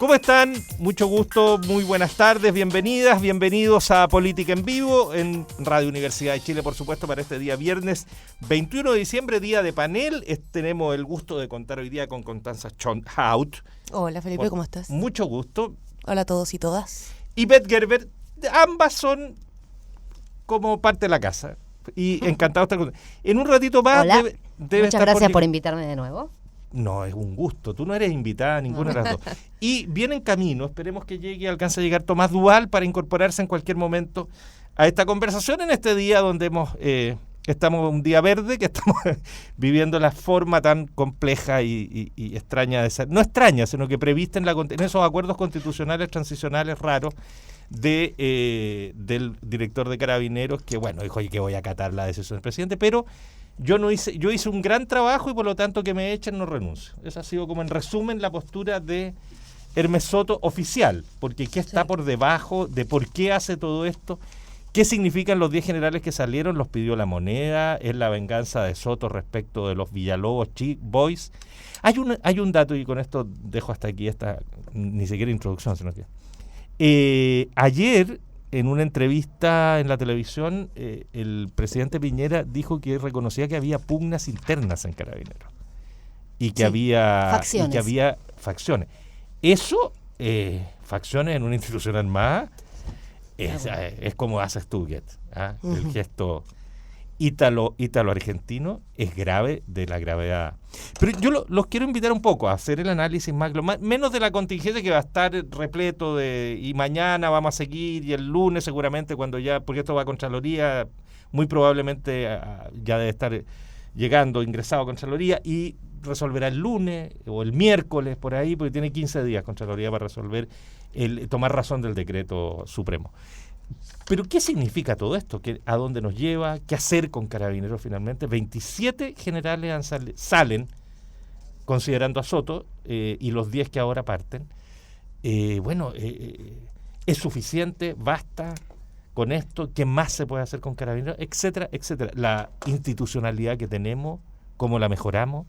¿Cómo están? Mucho gusto, muy buenas tardes, bienvenidas, bienvenidos a Política en Vivo en Radio Universidad de Chile, por supuesto, para este día viernes 21 de diciembre, día de panel. Tenemos el gusto de contar hoy día con Constanza Schonhaut. Hola Felipe, ¿cómo estás? Mucho gusto. Hola a todos y todas. Y Beth Gerber, ambas son como parte de la casa. Y encantado de estar con. En un ratito más Hola. debe Muchas estar gracias por invitarme de nuevo. No, es un gusto. Tú no eres invitada a ninguna de las dos. Y viene en camino, esperemos que alcance a llegar Tomás Duval para incorporarse en cualquier momento a esta conversación en este día donde estamos un día verde, que estamos viviendo la forma tan compleja y extraña de ser. No extraña, sino que prevista en esos acuerdos constitucionales transicionales raros del director de Carabineros, que bueno, dijo que voy a acatar la decisión del presidente, pero yo hice un gran trabajo y por lo tanto que me echen no renuncio. Esa ha sido como en resumen la postura de Hermes Soto oficial, porque ¿qué está por debajo de por qué hace todo esto? ¿Qué significan los 10 generales que salieron? Los pidió la moneda, es la venganza de Soto respecto de los Villalobos Boys. Hay un dato, y con esto dejo hasta aquí esta ni siquiera introducción, sino que ayer en una entrevista en la televisión, el presidente Piñera dijo que reconocía que había pugnas internas en Carabineros y que había facciones. Eso, facciones en una institución armada, es como haces tú, Get. El gesto ítalo-argentino es grave de la gravedad. Pero yo los quiero invitar un poco a hacer el análisis menos de la contingencia que va a estar repleto y mañana vamos a seguir y el lunes seguramente porque esto va a Contraloría, muy probablemente ya debe estar llegando, ingresado a Contraloría y resolverá el lunes o el miércoles por ahí, porque tiene 15 días Contraloría para resolver, tomar razón del decreto supremo. Pero ¿qué significa todo esto? ¿A dónde nos lleva? ¿Qué hacer con Carabineros finalmente? 27 generales salen, considerando a Soto, y los 10 que ahora parten. ¿Es suficiente? ¿Basta con esto? ¿Qué más se puede hacer con Carabineros? Etcétera, etcétera. La institucionalidad que tenemos, ¿cómo la mejoramos?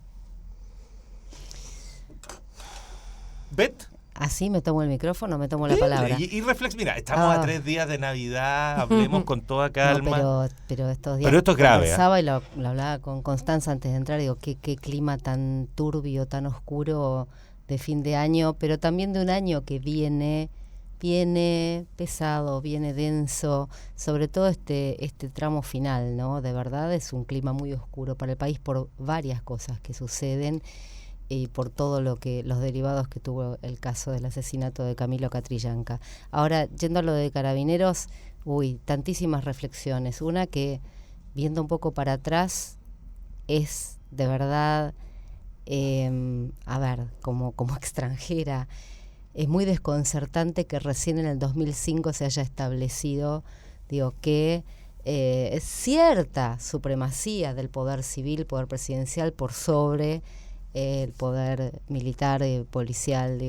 ¿Bet? Así me tomo el micrófono, me tomo la palabra. Y mira, estamos a 3 días de Navidad, hablemos con toda calma. No, pero estos días. Pero esto es grave. Pensaba y lo hablaba con Constanza antes de entrar, digo, qué clima tan turbio, tan oscuro de fin de año, pero también de un año que viene pesado, viene denso, sobre todo este tramo final, ¿no? De verdad es un clima muy oscuro para el país por varias cosas que suceden. Y por todo los derivados que tuvo el caso del asesinato de Camilo Catrillanca. Ahora, yendo a lo de Carabineros, tantísimas reflexiones. Una que, viendo un poco para atrás, es de verdad, como extranjera, es muy desconcertante que recién en el 2005 se haya establecido, que cierta supremacía del poder civil, poder presidencial, por sobre el poder militar, policial,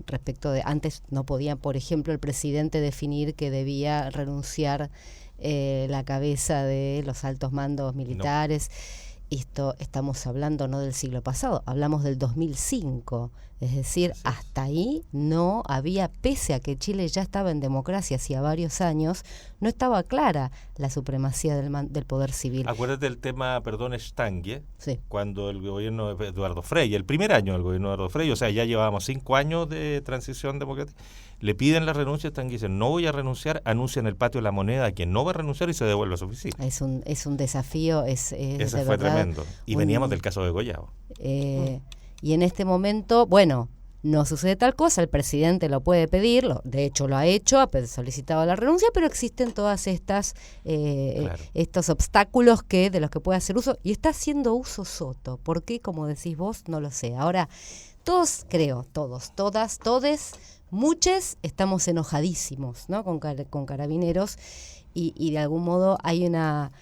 respecto de antes no podía, por ejemplo, el presidente definir que debía renunciar la cabeza de los altos mandos militares. No. Esto estamos hablando no del siglo pasado, hablamos del 2005, es decir, hasta ahí no había, pese a que Chile ya estaba en democracia hacía varios años, no estaba clara la supremacía del poder civil. Acuérdate del tema, Stange, cuando el gobierno de Eduardo Frei, el primer año del gobierno de Eduardo Frei, o sea, ya llevábamos 5 años de transición democrática, le piden la renuncia, Stange dice, no voy a renunciar, anuncia en el patio de la Moneda a quien no va a renunciar y se devuelve a su oficina. Es un desafío, Ese de fue verdad, tremendo. Y veníamos del caso de Goyao. Y en este momento, no sucede tal cosa, el presidente lo puede pedir, de hecho lo ha hecho, ha solicitado la renuncia, pero existen todas estos obstáculos de los que puede hacer uso, y está haciendo uso Soto. ¿Por qué? Como decís vos, no lo sé. Ahora, todos, muchos estamos enojadísimos, ¿no? con Carabineros, y de algún modo hay una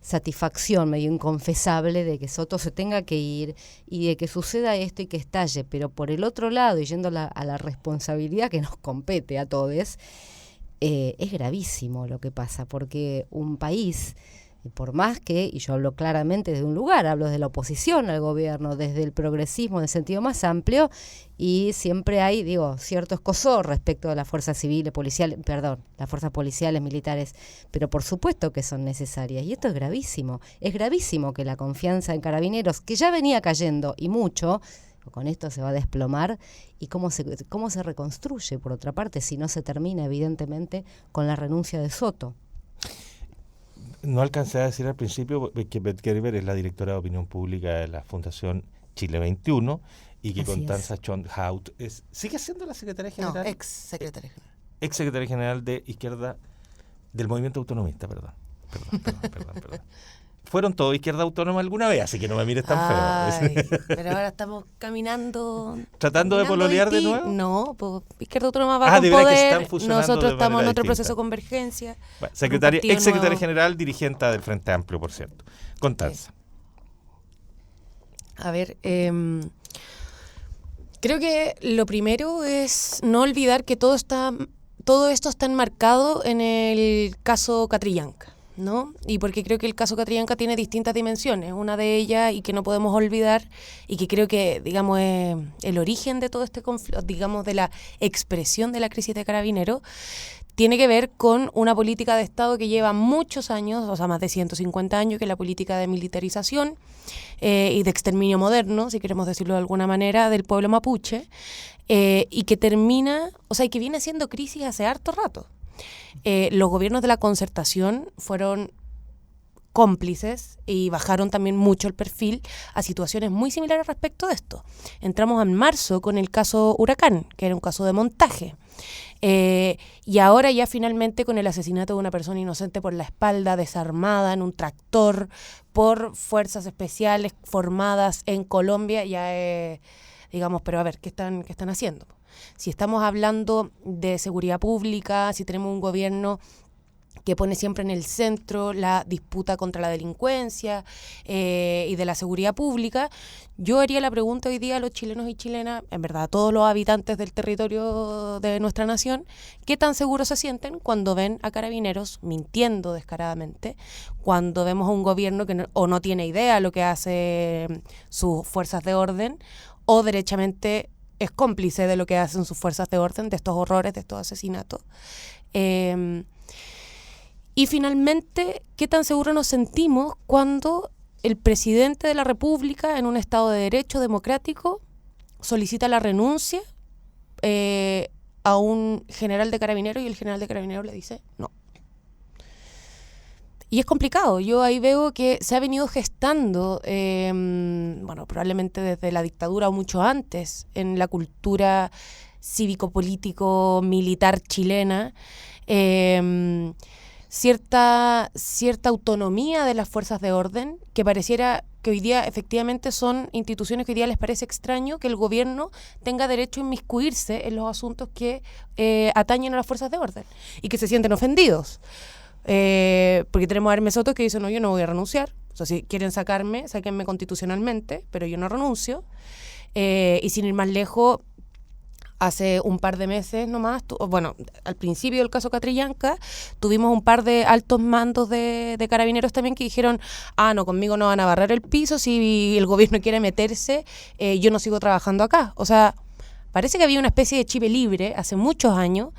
satisfacción medio inconfesable de que Soto se tenga que ir y de que suceda esto y que estalle, pero por el otro lado, y yendo a la responsabilidad que nos compete a todos, es gravísimo lo que pasa, porque un país Y por más que, y yo hablo claramente de un lugar, hablo de la oposición al gobierno, desde el progresismo en el sentido más amplio, y siempre hay, cierto escozor respecto de las fuerzas civiles, las fuerzas policiales, militares, pero por supuesto que son necesarias, y esto es gravísimo que la confianza en Carabineros, que ya venía cayendo, y mucho, con esto se va a desplomar, y cómo se reconstruye, por otra parte, si no se termina, evidentemente, con la renuncia de Soto. No alcancé a decir al principio que Beth Gerber es la directora de Opinión Pública de la Fundación Chile 21 y que Constanza Schondhaut sigue siendo la secretaria general. No, ex secretaria general. Ex secretaria general de Izquierda del Movimiento Autonomista, perdón. Fueron todos izquierda autónoma alguna vez, así que no me mires tan feo. Pero ahora estamos caminando... ¿Tratando de pololear de nuevo? No, pues Izquierda Autónoma va con poder, nosotros estamos en otro proceso de convergencia. Bueno, ex secretaria general, dirigente del Frente Amplio, por cierto. Constanza. A ver, creo que lo primero es no olvidar que todo esto está enmarcado en el caso Catrillanca, ¿no? Y porque creo que el caso Catrillanca tiene distintas dimensiones, una de ellas y que no podemos olvidar y que creo que, digamos, es el origen de todo este conflicto, digamos, de la expresión de la crisis de Carabineros, tiene que ver con una política de Estado que lleva muchos años, o sea, más de 150 años, que es la política de militarización y de exterminio moderno, si queremos decirlo de alguna manera, del pueblo mapuche, y que termina, o sea, y que viene siendo crisis hace harto rato. Los gobiernos de la Concertación fueron cómplices y bajaron también mucho el perfil a situaciones muy similares respecto de esto. Entramos en marzo con el caso Huracán, que era un caso de montaje. Y ahora ya finalmente con el asesinato de una persona inocente por la espalda, desarmada en un tractor por fuerzas especiales formadas en Colombia, ya digamos, pero a ver, ¿qué están haciendo? Si estamos hablando de seguridad pública, si tenemos un gobierno que pone siempre en el centro la disputa contra la delincuencia y de la seguridad pública, yo haría la pregunta hoy día a los chilenos y chilenas, en verdad a todos los habitantes del territorio de nuestra nación, ¿qué tan seguros se sienten cuando ven a Carabineros mintiendo descaradamente, cuando vemos a un gobierno que no tiene idea de lo que hace sus fuerzas de orden o derechamente es cómplice de lo que hacen sus fuerzas de orden, de estos horrores, de estos asesinatos? Y finalmente, ¿qué tan seguros nos sentimos cuando el presidente de la República, en un Estado de Derecho democrático, solicita la renuncia a un general de Carabineros y el general de Carabineros le dice no? Y es complicado. Yo ahí veo que se ha venido gestando, probablemente desde la dictadura o mucho antes, en la cultura cívico-político-militar chilena, cierta autonomía de las fuerzas de orden, que pareciera que hoy día efectivamente son instituciones que hoy día les parece extraño que el gobierno tenga derecho a inmiscuirse en los asuntos que atañen a las fuerzas de orden y que se sienten ofendidos. Porque tenemos a Hermes Soto que dice, no, yo no voy a renunciar. O sea, si quieren sacarme, sáquenme constitucionalmente, pero yo no renuncio. Y sin ir más lejos, hace un par de meses nomás, al principio del caso Catrillanca, tuvimos un par de altos mandos de Carabineros también que dijeron, no, conmigo no van a barrer el piso, si el gobierno quiere meterse, yo no sigo trabajando acá. O sea, parece que había una especie de Chile libre hace muchos años,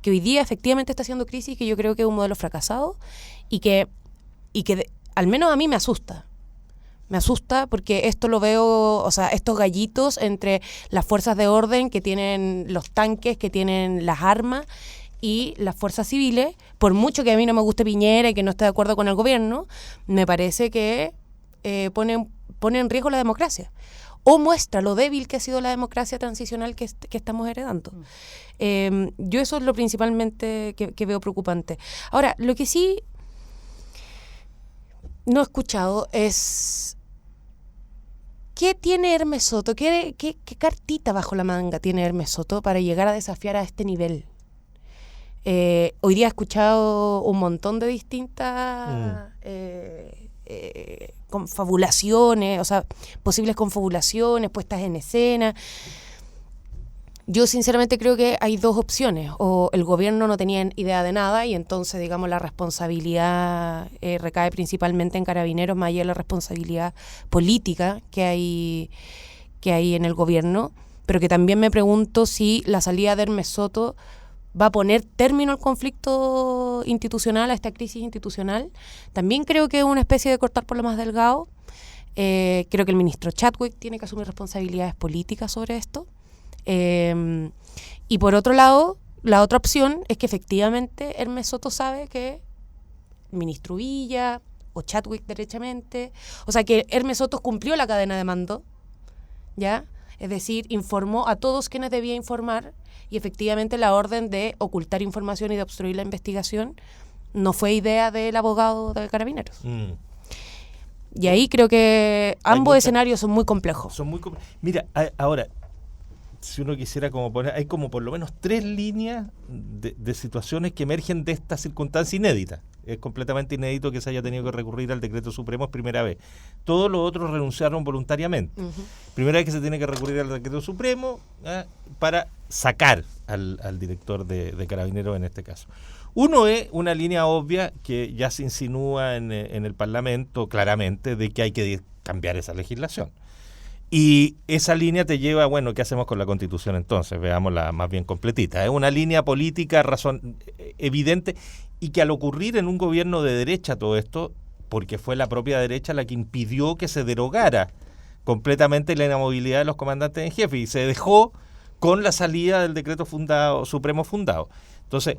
que hoy día efectivamente está haciendo crisis, que yo creo que es un modelo fracasado, y que al menos a mí me asusta. Me asusta porque esto lo veo, o sea, estos gallitos entre las fuerzas de orden que tienen los tanques, que tienen las armas, y las fuerzas civiles, por mucho que a mí no me guste Piñera y que no esté de acuerdo con el gobierno, me parece que pone en riesgo la democracia. O muestra lo débil que ha sido la democracia transicional que estamos heredando. Yo eso es lo principalmente que veo preocupante. Ahora, lo que sí no he escuchado es ¿qué tiene Hermes Soto? ¿Qué cartita bajo la manga tiene Hermes Soto para llegar a desafiar a este nivel? Hoy día he escuchado un montón de distintas confabulaciones, o sea, posibles confabulaciones, puestas en escena. Yo sinceramente creo que hay dos opciones, o el gobierno no tenía idea de nada y entonces, digamos, la responsabilidad recae principalmente en Carabineros, más allá de la responsabilidad política que hay en el gobierno, pero que también me pregunto si la salida de Hermes Soto va a poner término al conflicto institucional, a esta crisis institucional. También creo que es una especie de cortar por lo más delgado. Creo que el ministro Chadwick tiene que asumir responsabilidades políticas sobre esto. Y por otro lado, la otra opción es que efectivamente Hermes Soto sabe que el ministro Villa o Chadwick derechamente, o sea que Hermes Soto cumplió la cadena de mando, ¿ya? Es decir, informó a todos quienes debía informar y efectivamente la orden de ocultar información y de obstruir la investigación no fue idea del abogado de Carabineros. Y ahí creo que ambos escenarios son muy complejos. Mira, ahora, si uno quisiera como poner, hay como por lo menos 3 líneas de situaciones que emergen de esta circunstancia inédita. Es completamente inédito que se haya tenido que recurrir al decreto supremo, es primera vez. Todos los otros renunciaron voluntariamente. Primera vez que se tiene que recurrir al decreto supremo para sacar al director de Carabineros en este caso. Uno es una línea obvia que ya se insinúa en el Parlamento claramente de que hay que cambiar esa legislación. Y esa línea te lleva, bueno, ¿qué hacemos con la Constitución entonces? Veámosla más bien completita. Es una línea política evidente y que al ocurrir en un gobierno de derecha todo esto, porque fue la propia derecha la que impidió que se derogara completamente la inamovilidad de los comandantes en jefe y se dejó con la salida del decreto supremo fundado. Entonces,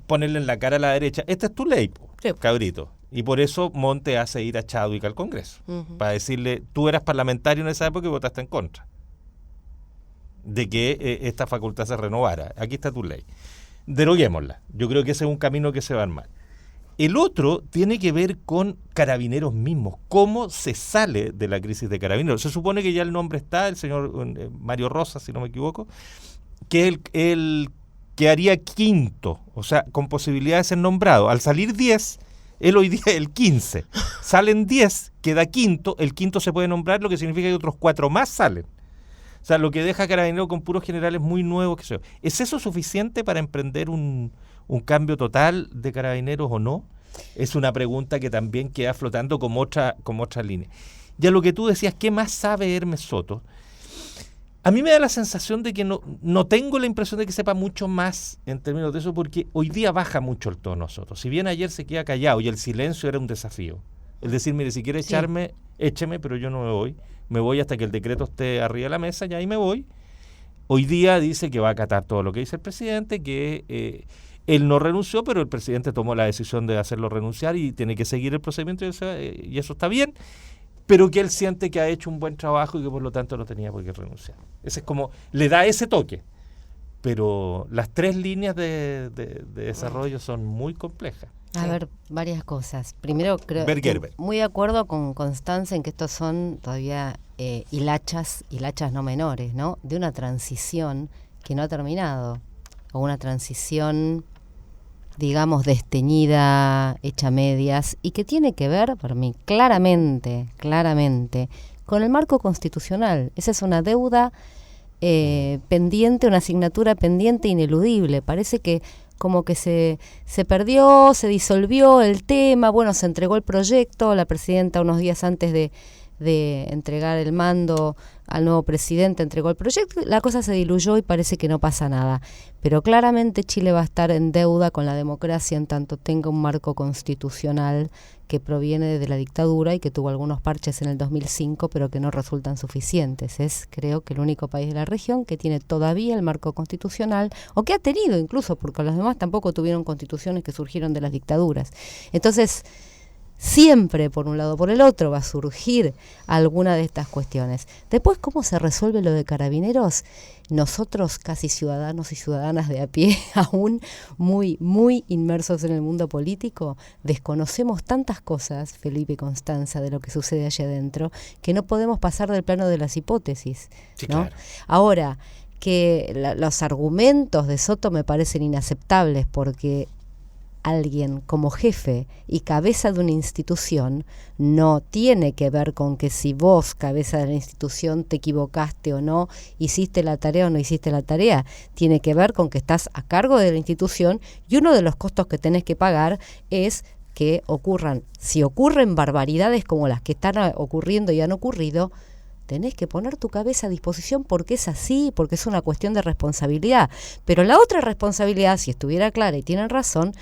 ponerle en la cara a la derecha, esta es tu ley, cabrito. Y por eso Monte hace ir a Chadwick al Congreso, para decirle, tú eras parlamentario en esa época y votaste en contra de que esta facultad se renovara. Aquí está tu ley. Deroguémosla. Yo creo que ese es un camino que se va a armar. El otro tiene que ver con Carabineros mismos, cómo se sale de la crisis de Carabineros. Se supone que ya el nombre está, el señor Mario Rosas, si no me equivoco, que es el que haría quinto, o sea, con posibilidad de ser nombrado. Al salir 10... él hoy día es el 15. Salen 10, queda quinto, el quinto se puede nombrar, lo que significa que otros 4 más salen. O sea, lo que deja Carabineros con puros generales muy nuevos. ¿Es eso suficiente para emprender un cambio total de Carabineros o no? Es una pregunta que también queda flotando como otra línea. Ya lo que tú decías, ¿qué más sabe Hermes Soto? A mí me da la sensación de que no tengo la impresión de que sepa mucho más en términos de eso, porque hoy día baja mucho el tono Soto. Si bien ayer se queda callado y el silencio era un desafío. Es decir, mire, si quiere echarme, écheme, pero yo no me voy hasta que el decreto esté arriba de la mesa, y ahí me voy. Hoy día dice que va a acatar todo lo que dice el presidente, que él no renunció, pero el presidente tomó la decisión de hacerlo renunciar y tiene que seguir el procedimiento y eso está bien, pero que él siente que ha hecho un buen trabajo y que por lo tanto no tenía por qué renunciar. Ese es como, le da ese toque, pero las 3 líneas de desarrollo son muy complejas. A ver, varias cosas. Primero, creo muy de acuerdo con Constanza en que estos son todavía hilachas no menores, ¿no? De una transición que no ha terminado, o una transición, digamos, desteñida, hecha medias, y que tiene que ver, para mí, claramente, con el marco constitucional. Esa es una deuda pendiente, una asignatura pendiente ineludible. Parece que como que se perdió, se disolvió el tema, bueno, se entregó el proyecto, la presidenta unos días antes de entregar el mando al nuevo presidente entregó el proyecto, la cosa se diluyó y parece que no pasa nada. Pero claramente Chile va a estar en deuda con la democracia en tanto tenga un marco constitucional que proviene de la dictadura y que tuvo algunos parches en el 2005, pero que no resultan suficientes. Es, creo, que el único país de la región que tiene todavía el marco constitucional, o que ha tenido incluso, porque los demás tampoco tuvieron constituciones que surgieron de las dictaduras. Entonces, siempre por un lado o por el otro va a surgir alguna de estas cuestiones. Después, ¿cómo se resuelve lo de Carabineros? Nosotros, casi ciudadanos y ciudadanas de a pie, aún muy, muy inmersos en el mundo político, desconocemos tantas cosas, Felipe y Constanza, de lo que sucede allá adentro, que no podemos pasar del plano de las hipótesis, sí, ¿no? Claro. Ahora, que los argumentos de Soto me parecen inaceptables, porque alguien como jefe y cabeza de una institución no tiene que ver con que si vos, cabeza de la institución, te equivocaste o no, hiciste la tarea o no hiciste la tarea. Tiene que ver con que estás a cargo de la institución y uno de los costos que tenés que pagar es que si ocurren barbaridades como las que están ocurriendo y han ocurrido, tenés que poner tu cabeza a disposición porque es así, porque es una cuestión de responsabilidad. Pero la otra responsabilidad, si estuviera clara y tienen razón,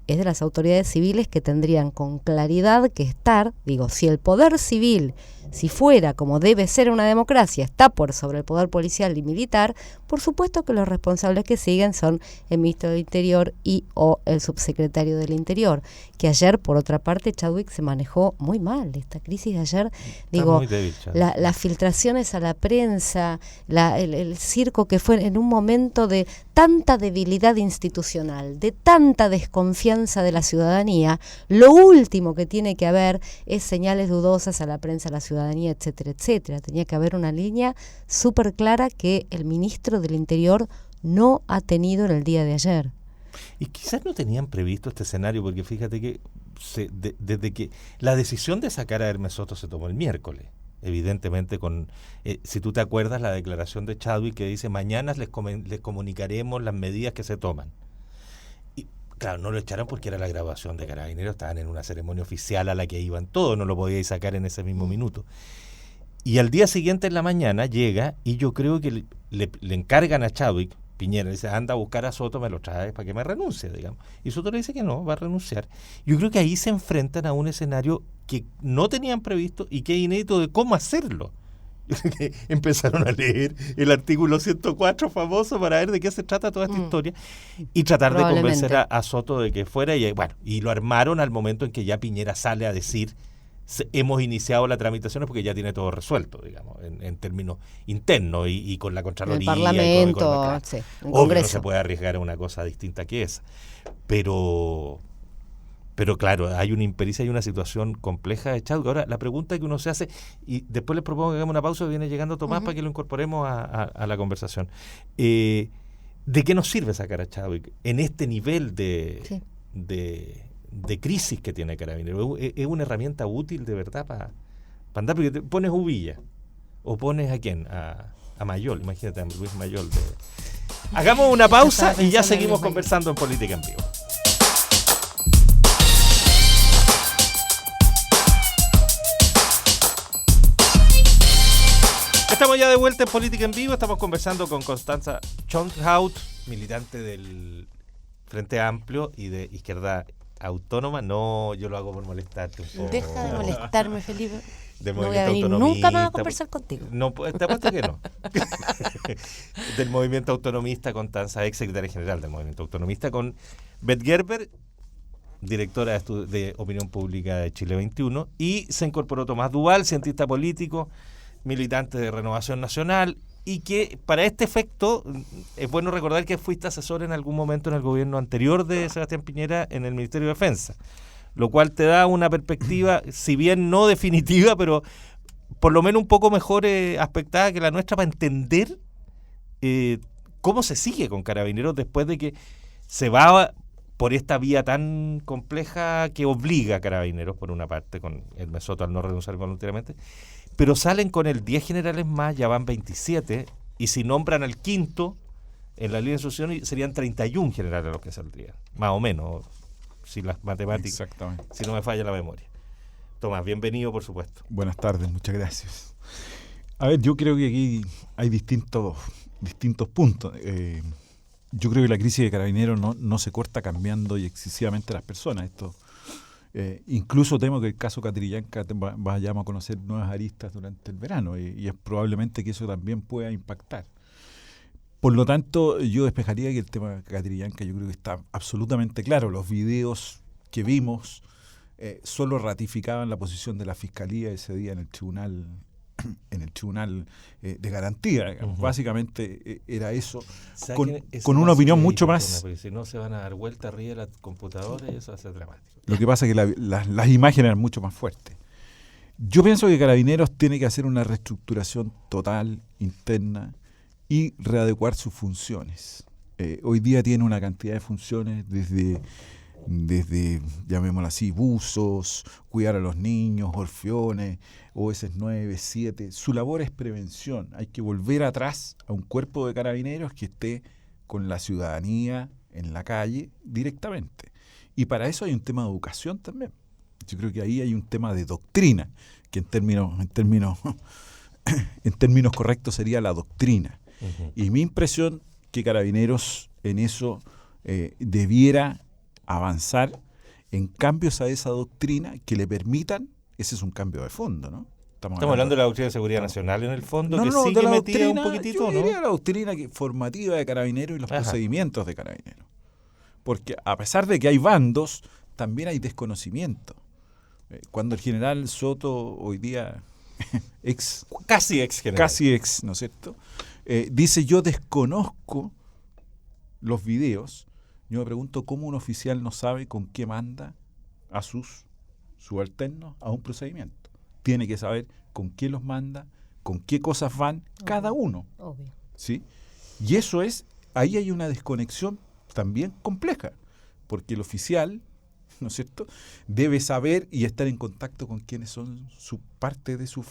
es de las autoridades civiles que tendrían con claridad que estar, si el poder civil, si fuera como debe ser una democracia, está por sobre el poder policial y militar, por supuesto que los responsables que siguen son el ministro del Interior y o el subsecretario del Interior, que ayer, por otra parte, Chadwick se manejó muy mal. Esta crisis de ayer, muy débil, las filtraciones a la prensa, el circo que fue en un momento de tanta debilidad institucional, de tanta desconfianza de la ciudadanía, lo último que tiene que haber es señales dudosas a la prensa, a la ciudadanía, etcétera, etcétera. Tenía que haber una línea súper clara que el ministro del Interior no ha tenido en el día de ayer. Y quizás no tenían previsto este escenario, porque fíjate que desde que la decisión de sacar a Hermes Soto se tomó el miércoles, evidentemente si tú te acuerdas la declaración de Chadwick que dice mañana les comunicaremos las medidas que se toman. Y claro, no lo echaron porque era la graduación de Carabineros, estaban en una ceremonia oficial a la que iban todos, no lo podíais sacar en ese mismo minuto. Y al día siguiente en la mañana llega y yo creo que le encargan a Chadwick, Piñera, dice, anda a buscar a Soto, me lo traes para que me renuncie, digamos. Y Soto le dice que no, va a renunciar. Yo creo que ahí se enfrentan a un escenario que no tenían previsto y que es inédito de cómo hacerlo. Yo creo que empezaron a leer el artículo 104 famoso para ver de qué se trata toda esta historia y tratar de convencer a Soto de que fuera. Y lo armaron al momento en que ya Piñera sale a decir hemos iniciado las tramitaciones porque ya tiene todo resuelto, digamos, en términos internos y con la Contraloría. El Parlamento, el Congreso. No se puede arriesgar a una cosa distinta que esa. Pero claro, hay una impericia y una situación compleja de Chadwick. Ahora, la pregunta que uno se hace, y después les propongo que hagamos una pausa, viene llegando Tomás para que lo incorporemos a la conversación. ¿De qué nos sirve sacar a Chadwick en este nivel de crisis que tiene Carabineros? ¿Es una herramienta útil de verdad para andar? Porque te pones Uvilla o pones ¿a quién? A Mayol, imagínate a Luis Mayol. Hagamos una pausa y ya seguimos conversando en Política en Vivo. Estamos ya de vuelta en Política en Vivo, estamos conversando con Constanza Schondhaut, militante del Frente Amplio y de Izquierda Autónoma. No, yo lo hago por molestarte un poco. Deja de molestarme, Felipe. No voy a venir nunca más a conversar contigo. No, te apuesto que no. Del movimiento autonomista, Constanza, ex secretaria general del movimiento autonomista, con Beth Gerber, directora de Opinión Pública de Chile 21, y se incorporó Tomás Duval, cientista político, militante de Renovación Nacional, y que para este efecto es bueno recordar que fuiste asesor en algún momento en el gobierno anterior de Sebastián Piñera en el Ministerio de Defensa, lo cual te da una perspectiva, si bien no definitiva, pero por lo menos un poco mejor aspectada que la nuestra para entender cómo se sigue con Carabineros después de que se va por esta vía tan compleja que obliga a Carabineros, por una parte, con Hermes Soto al no renunciar voluntariamente, pero salen con el 10 generales más, ya van 27, y si nombran al quinto en la línea de sucesión serían 31 generales los que saldrían, más o menos, si las matemáticas, si no me falla la memoria. Tomás, bienvenido, por supuesto. Buenas tardes, muchas gracias. A ver, yo creo que aquí hay distintos puntos. Yo creo que la crisis de Carabineros no se corta cambiando y excesivamente las personas. Incluso temo que el caso Catrillanca vayamos a conocer nuevas aristas durante el verano y es probablemente que eso también pueda impactar. Por lo tanto, yo despejaría que el tema Catrillanca yo creo que está absolutamente claro. Los videos que vimos solo ratificaban la posición de la Fiscalía ese día en el tribunal de garantía. Uh-huh. Básicamente era eso, con una opinión mucho más... Porque si no se van a dar vuelta arriba de la computadora y eso va a ser dramático. Lo que pasa es que las imágenes eran mucho más fuertes. Yo pienso que Carabineros tiene que hacer una reestructuración total, interna, y readecuar sus funciones. Hoy día tiene una cantidad de funciones desde desde, llamémoslo así, buzos, cuidar a los niños, orfeones, OS 9, 7. Su labor es prevención. Hay que volver atrás a un cuerpo de carabineros que esté con la ciudadanía en la calle directamente. Y para eso hay un tema de educación también. Yo creo que ahí hay un tema de doctrina, que en términos correctos sería la doctrina. Uh-huh. Y mi impresión que Carabineros en eso debiera avanzar en cambios a esa doctrina que le permitan, ese es un cambio de fondo, ¿no? Estamos hablando de la doctrina de seguridad nacional en el fondo, que no, sigue de la metida doctrina, un poquitito, yo diría ¿no? la doctrina formativa de Carabineros y los Ajá. procedimientos de Carabineros. Porque a pesar de que hay bandos, también hay desconocimiento. Cuando el general Soto, hoy día Casi ex general. ¿no es cierto? Dice, yo desconozco los videos. Yo me pregunto cómo un oficial no sabe con qué manda a sus subalternos a un procedimiento. Tiene que saber con qué los manda, con qué cosas van cada uno. Obvio. ¿Sí? Y eso ahí hay una desconexión también compleja, porque el oficial, ¿no es cierto?, debe saber y estar en contacto con quienes son su parte de su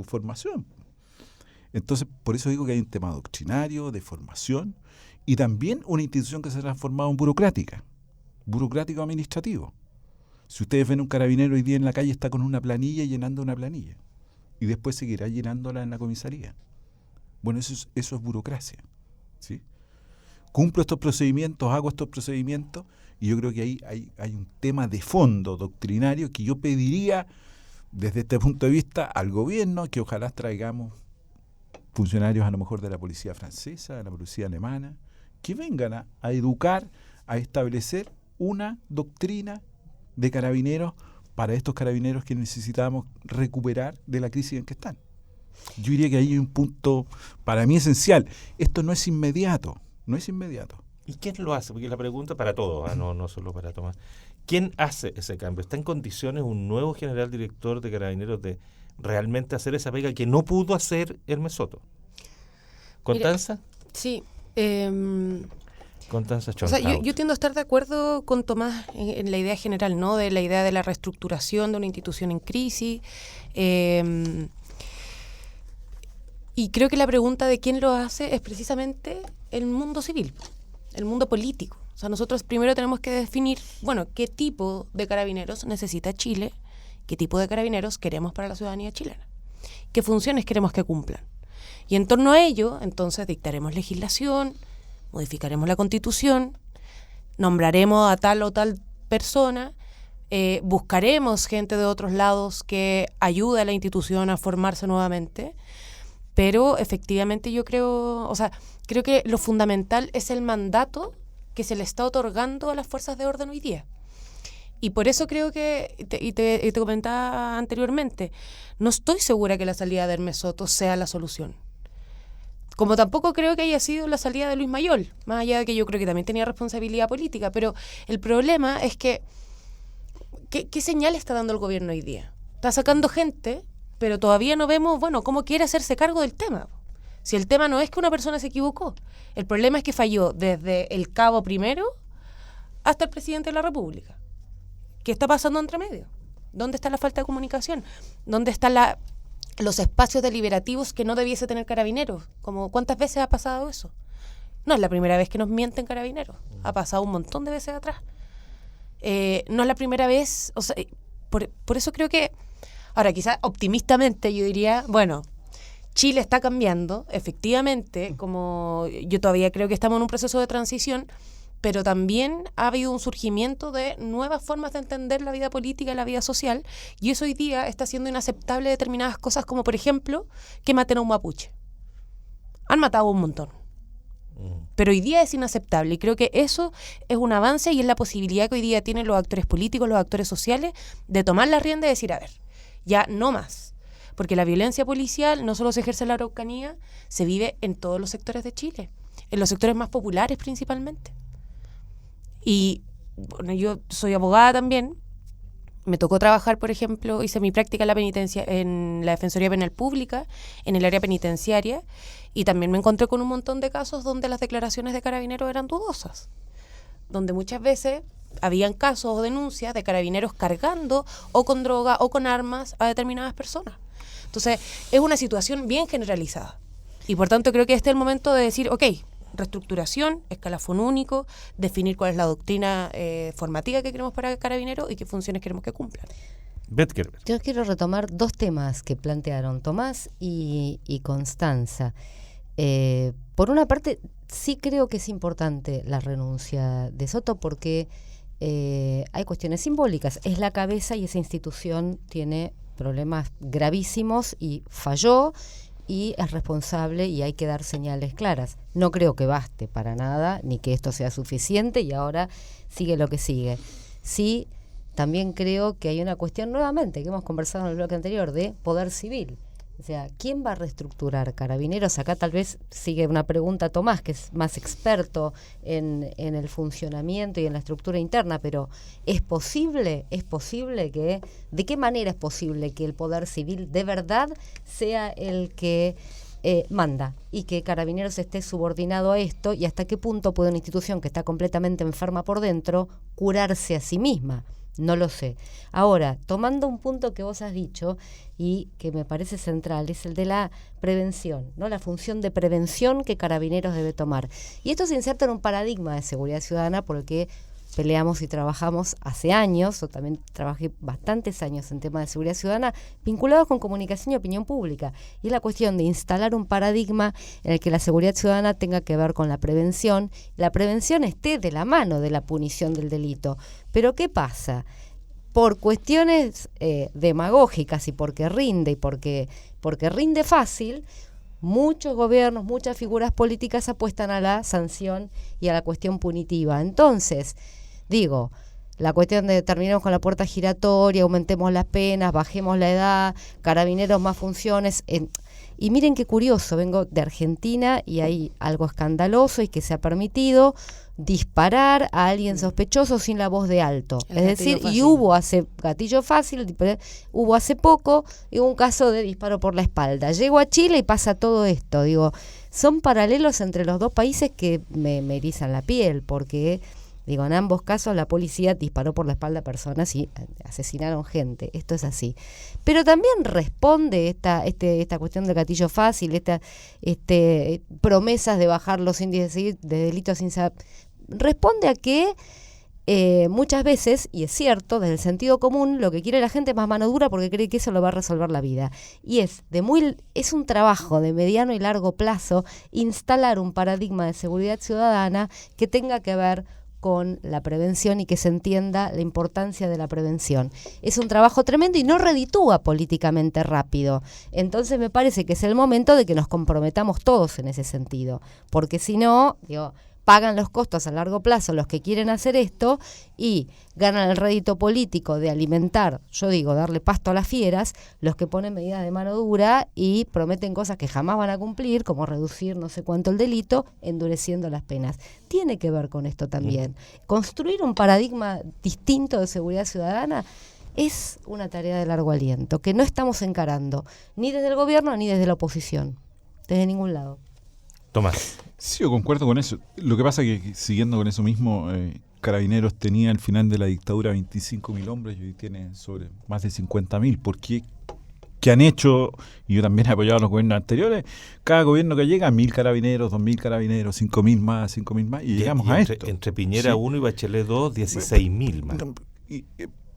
formación. Entonces, por eso digo que hay un tema doctrinario, de formación, y también una institución que se ha transformado en burocrático-administrativo. Si ustedes ven un carabinero hoy día en la calle, está con una planilla llenando una planilla, y después seguirá llenándola en la comisaría. Bueno, eso es burocracia, ¿sí? Cumplo estos procedimientos, hago estos procedimientos, y yo creo que ahí hay un tema de fondo doctrinario que yo pediría desde este punto de vista al gobierno, que ojalá traigamos funcionarios a lo mejor de la policía francesa, de la policía alemana, que vengan a educar, a establecer una doctrina de carabineros para estos carabineros que necesitamos recuperar de la crisis en que están. Yo diría que ahí hay un punto para mí esencial. Esto no es inmediato. ¿Y quién lo hace? Porque la pregunta para todos, no solo para Tomás. ¿Quién hace ese cambio? ¿Está en condiciones un nuevo general director de Carabineros de realmente hacer esa pega que no pudo hacer Hermes Soto? ¿Constanza? Mira, sí. Constanza O sea, Schönhaus. yo tiendo a estar de acuerdo con Tomás en la idea general, ¿no? De la idea de la reestructuración de una institución en crisis. Y creo que la pregunta de quién lo hace es precisamente el mundo civil, el mundo político. O sea, nosotros primero tenemos que definir, bueno, qué tipo de carabineros necesita Chile, qué tipo de carabineros queremos para la ciudadanía chilena, qué funciones queremos que cumplan. Y en torno a ello, entonces, dictaremos legislación, modificaremos la Constitución, nombraremos a tal o tal persona, buscaremos gente de otros lados que ayude a la institución a formarse nuevamente, pero efectivamente yo creo que lo fundamental es el mandato que se le está otorgando a las fuerzas de orden hoy día. Y por eso creo que, te comentaba anteriormente, no estoy segura que la salida de Hermes Soto sea la solución. Como tampoco creo que haya sido la salida de Luis Mayol, más allá de que yo creo que también tenía responsabilidad política, pero el problema es que, ¿qué señal está dando el gobierno hoy día? Está sacando gente, pero todavía no vemos, cómo quiere hacerse cargo del tema. Si el tema no es que una persona se equivocó, el problema es que falló desde el cabo primero hasta el presidente de la República. ¿Qué está pasando entre medio? ¿Dónde está la falta de comunicación? ¿Dónde están los espacios deliberativos que no debiese tener Carabineros? ¿Cuántas veces ha pasado eso? No es la primera vez que nos mienten Carabineros. Ha pasado un montón de veces atrás. No es la primera vez. O sea, por eso creo que, ahora quizás optimistamente yo diría, Chile está cambiando, efectivamente, como yo todavía creo que estamos en un proceso de transición, pero también ha habido un surgimiento de nuevas formas de entender la vida política y la vida social, y eso hoy día está siendo inaceptable determinadas cosas, como por ejemplo, que maten a un mapuche. Han matado un montón. Pero hoy día es inaceptable, y creo que eso es un avance y es la posibilidad que hoy día tienen los actores políticos, los actores sociales, de tomar la rienda y decir, a ver, ya no más. Porque la violencia policial no solo se ejerce en la Araucanía, se vive en todos los sectores de Chile, en los sectores más populares principalmente. Y yo soy abogada también, me tocó trabajar, por ejemplo, hice mi práctica en la Defensoría Penal Pública, en el área penitenciaria, y también me encontré con un montón de casos donde las declaraciones de Carabineros eran dudosas, donde muchas veces habían casos o denuncias de carabineros cargando o con droga o con armas a determinadas personas. Entonces, es una situación bien generalizada. Y por tanto creo que este es el momento de decir, ok, reestructuración, escalafón único, definir cuál es la doctrina formativa que queremos para Carabineros y qué funciones queremos que cumplan. Yo quiero retomar dos temas que plantearon Tomás y Constanza. Por una parte, sí creo que es importante la renuncia de Soto porque hay cuestiones simbólicas. Es la cabeza y esa institución tiene problemas gravísimos y falló y es responsable y hay que dar señales claras. No creo que baste para nada, ni que esto sea suficiente y ahora sigue lo que sigue. Sí, también creo que hay una cuestión nuevamente que hemos conversado en el bloque anterior de poder civil. O sea, ¿quién va a reestructurar Carabineros? Acá tal vez sigue una pregunta Tomás, que es más experto en el funcionamiento y en la estructura interna, pero ¿es posible que, de qué manera es posible que el poder civil de verdad sea el que manda y que Carabineros esté subordinado a esto y hasta qué punto puede una institución que está completamente enferma por dentro curarse a sí misma? No lo sé. Ahora, tomando un punto que vos has dicho y que me parece central, es el de la prevención, ¿no? La función de prevención que Carabineros debe tomar. Y esto se inserta en un paradigma de seguridad ciudadana por el que peleamos y trabajamos hace años, o también trabajé bastantes años en temas de seguridad ciudadana vinculados con comunicación y opinión pública. Y es la cuestión de instalar un paradigma en el que la seguridad ciudadana tenga que ver con la prevención esté de la mano de la punición del delito. Pero ¿qué pasa? Por cuestiones demagógicas y porque rinde fácil, muchos gobiernos, muchas figuras políticas apuestan a la sanción y a la cuestión punitiva. Entonces, digo, la cuestión de terminemos con la puerta giratoria, aumentemos las penas, bajemos la edad, Carabineros más funciones. Y miren qué curioso, vengo de Argentina y hay algo escandaloso y que se ha permitido disparar a alguien sospechoso sin la voz de alto. Es decir, fácil. Y hubo hace poco un caso de disparo por la espalda. Llego a Chile y pasa todo esto. Digo, son paralelos entre los dos países que me erizan la piel, porque digo, en ambos casos la policía disparó por la espalda a personas y asesinaron gente. Esto es así. Pero también responde esta cuestión del gatillo fácil, promesas de bajar los índices de delitos sin saber. Responde a que muchas veces, y es cierto, desde el sentido común, lo que quiere la gente es más mano dura porque cree que eso lo va a resolver la vida. Y es un trabajo de mediano y largo plazo instalar un paradigma de seguridad ciudadana que tenga que ver con la prevención y que se entienda la importancia de la prevención. Es un trabajo tremendo y no reditúa políticamente rápido. Entonces me parece que es el momento de que nos comprometamos todos en ese sentido, porque si no, pagan los costos a largo plazo los que quieren hacer esto y ganan el rédito político de alimentar, darle pasto a las fieras, los que ponen medidas de mano dura y prometen cosas que jamás van a cumplir, como reducir no sé cuánto el delito, endureciendo las penas. Tiene que ver con esto también. Construir un paradigma distinto de seguridad ciudadana es una tarea de largo aliento, que no estamos encarando, ni desde el gobierno ni desde la oposición, desde ningún lado. Tomás. Sí, yo concuerdo con eso. Lo que pasa es que, siguiendo con eso mismo, Carabineros tenía al final de la dictadura 25.000 hombres y hoy tiene sobre más de 50.000. Porque que han hecho, y yo también he apoyado a los gobiernos anteriores, cada gobierno que llega, 1.000 carabineros, 2.000 carabineros, 5.000 más, y llegamos a esto. Entre Piñera 1 y Bachelet 2, 16.000 más.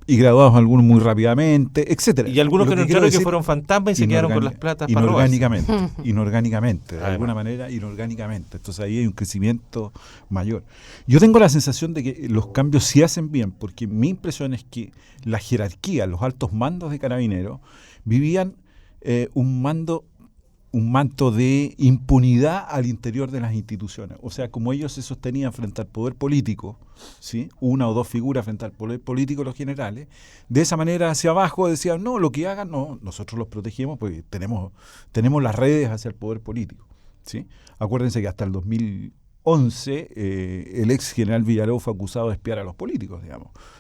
Y graduados algunos muy rápidamente, etcétera. Y algunos que no entraron que fueron fantasmas y se quedaron con las platas para inorgánicamente, de alguna manera inorgánicamente. Entonces ahí hay un crecimiento mayor. Yo tengo la sensación de que los cambios sí hacen bien, porque mi impresión es que la jerarquía, los altos mandos de Carabineros, vivían un manto de impunidad al interior de las instituciones. O sea, como ellos se sostenían frente al poder político, ¿sí? Una o dos figuras frente al poder político, los generales, de esa manera hacia abajo decían, no, lo que hagan, no, nosotros los protegemos porque tenemos las redes hacia el poder político, ¿sí? Acuérdense que hasta el 2011 el ex general Villaró fue acusado de espiar a los políticos,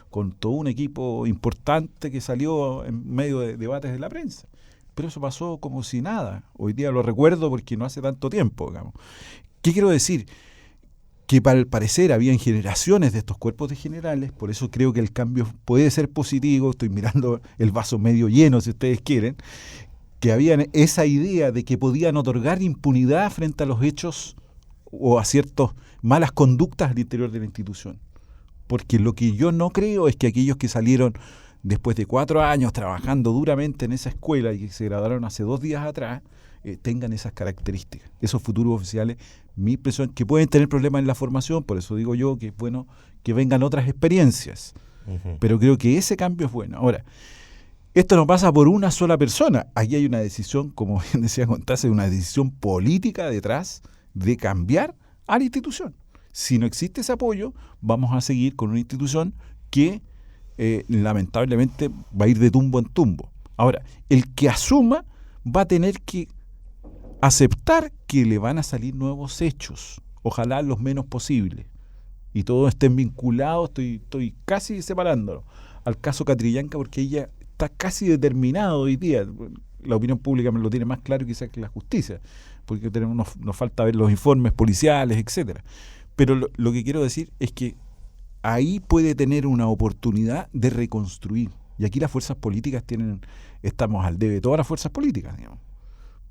con todo un equipo importante que salió en medio de debates de la prensa. Pero eso pasó como si nada. Hoy día lo recuerdo porque no hace tanto tiempo. ¿Qué quiero decir? que al parecer habían generaciones de estos cuerpos de generales, por eso creo que el cambio puede ser positivo, estoy mirando el vaso medio lleno si ustedes quieren, que habían esa idea de que podían otorgar impunidad frente a los hechos o a ciertas malas conductas al interior de la institución. Porque lo que yo no creo es que aquellos que salieron después de 4 años trabajando duramente en esa escuela y que se graduaron hace 2 días atrás, tengan esas características. Esos futuros oficiales, mi impresión es que pueden tener problemas en la formación, por eso digo yo que es bueno que vengan otras experiencias. Pero creo que ese cambio es bueno. Ahora, esto no pasa por una sola persona. Aquí hay una decisión, como bien decía Constancia, una decisión política detrás de cambiar a la institución. Si no existe ese apoyo, vamos a seguir con una institución que lamentablemente va a ir de tumbo en tumbo. Ahora, el que asuma va a tener que aceptar que le van a salir nuevos hechos, ojalá los menos posibles, y todos estén vinculados, estoy casi separándolo al caso Catrillanca, porque ella está casi determinado hoy día. La opinión pública me lo tiene más claro quizás que la justicia, porque nos falta ver los informes policiales, etcétera. Pero lo que quiero decir es que ahí puede tener una oportunidad de reconstruir. Y aquí las fuerzas políticas estamos al debe, todas las fuerzas políticas, digamos.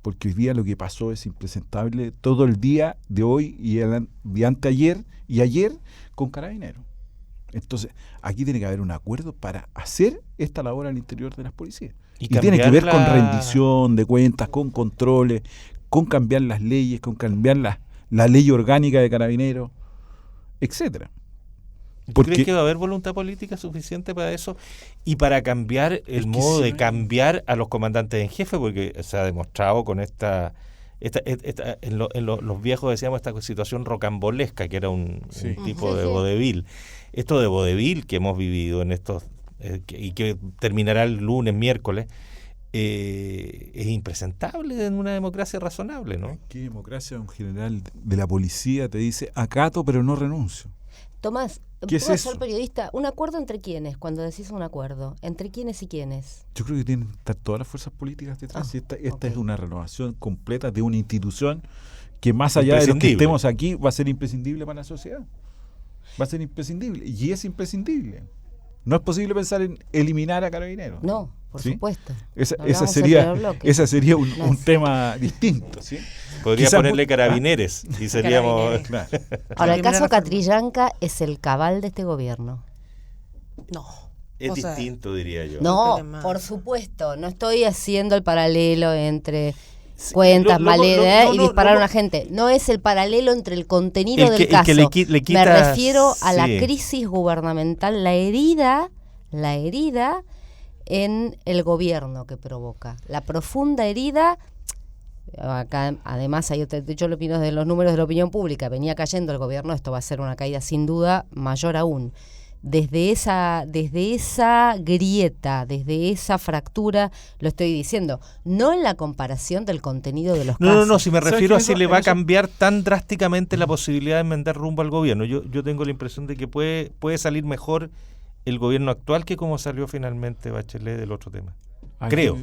Porque hoy día lo que pasó es impresentable todo el día de hoy y de anteayer y ayer con Carabineros. Entonces, aquí tiene que haber un acuerdo para hacer esta labor al interior de las policías. Y tiene que ver con rendición de cuentas, con controles, con cambiar las leyes, con cambiar la ley orgánica de Carabineros, etcétera. ¿Crees que va a haber voluntad política suficiente para eso y para cambiar el modo de cambiar a los comandantes en jefe? Porque se ha demostrado con los viejos decíamos esta situación rocambolesca, que era un tipo de vodevil. Esto de vodevil que hemos vivido en estos y que terminará el lunes, miércoles, es impresentable en una democracia razonable, ¿no? ¿Qué democracia? Un general de la policía te dice acato pero no renuncio. Tomás, ¿qué es eso? Ser periodista, ¿un acuerdo entre quiénes? Cuando decís un acuerdo, ¿entre quiénes y quiénes? Yo creo que tienen que estar todas las fuerzas políticas detrás. Esta es una renovación completa de una institución que más allá de los que estemos aquí va a ser imprescindible para la sociedad. Va a ser imprescindible. Y es imprescindible. No es posible pensar en eliminar a Carabineros. No, por supuesto. Esa sería un tema distinto. ¿Sí? Podría ponerle Carabineres y seríamos... Claro. Ahora, el caso Catrillanca es el cabal de este gobierno. No. Es distinto, diría yo. No, por supuesto. No estoy haciendo el paralelo entre cuentas, maledas y disparar a una gente. No es el paralelo entre el contenido del caso. Le quita, me refiero a la crisis gubernamental, la herida en el gobierno que provoca. La profunda herida. Acá, además, yo lo opino de los números de la opinión pública. Venía cayendo el gobierno, esto va a ser una caída sin duda mayor aún. Desde esa grieta, desde esa fractura, lo estoy diciendo, no en la comparación del contenido de los casos. No, si me refiero a si le va a cambiar tan drásticamente la posibilidad de enmendar rumbo al gobierno. Yo tengo la impresión de que puede salir mejor el gobierno actual que como salió finalmente Bachelet del otro tema. Creo.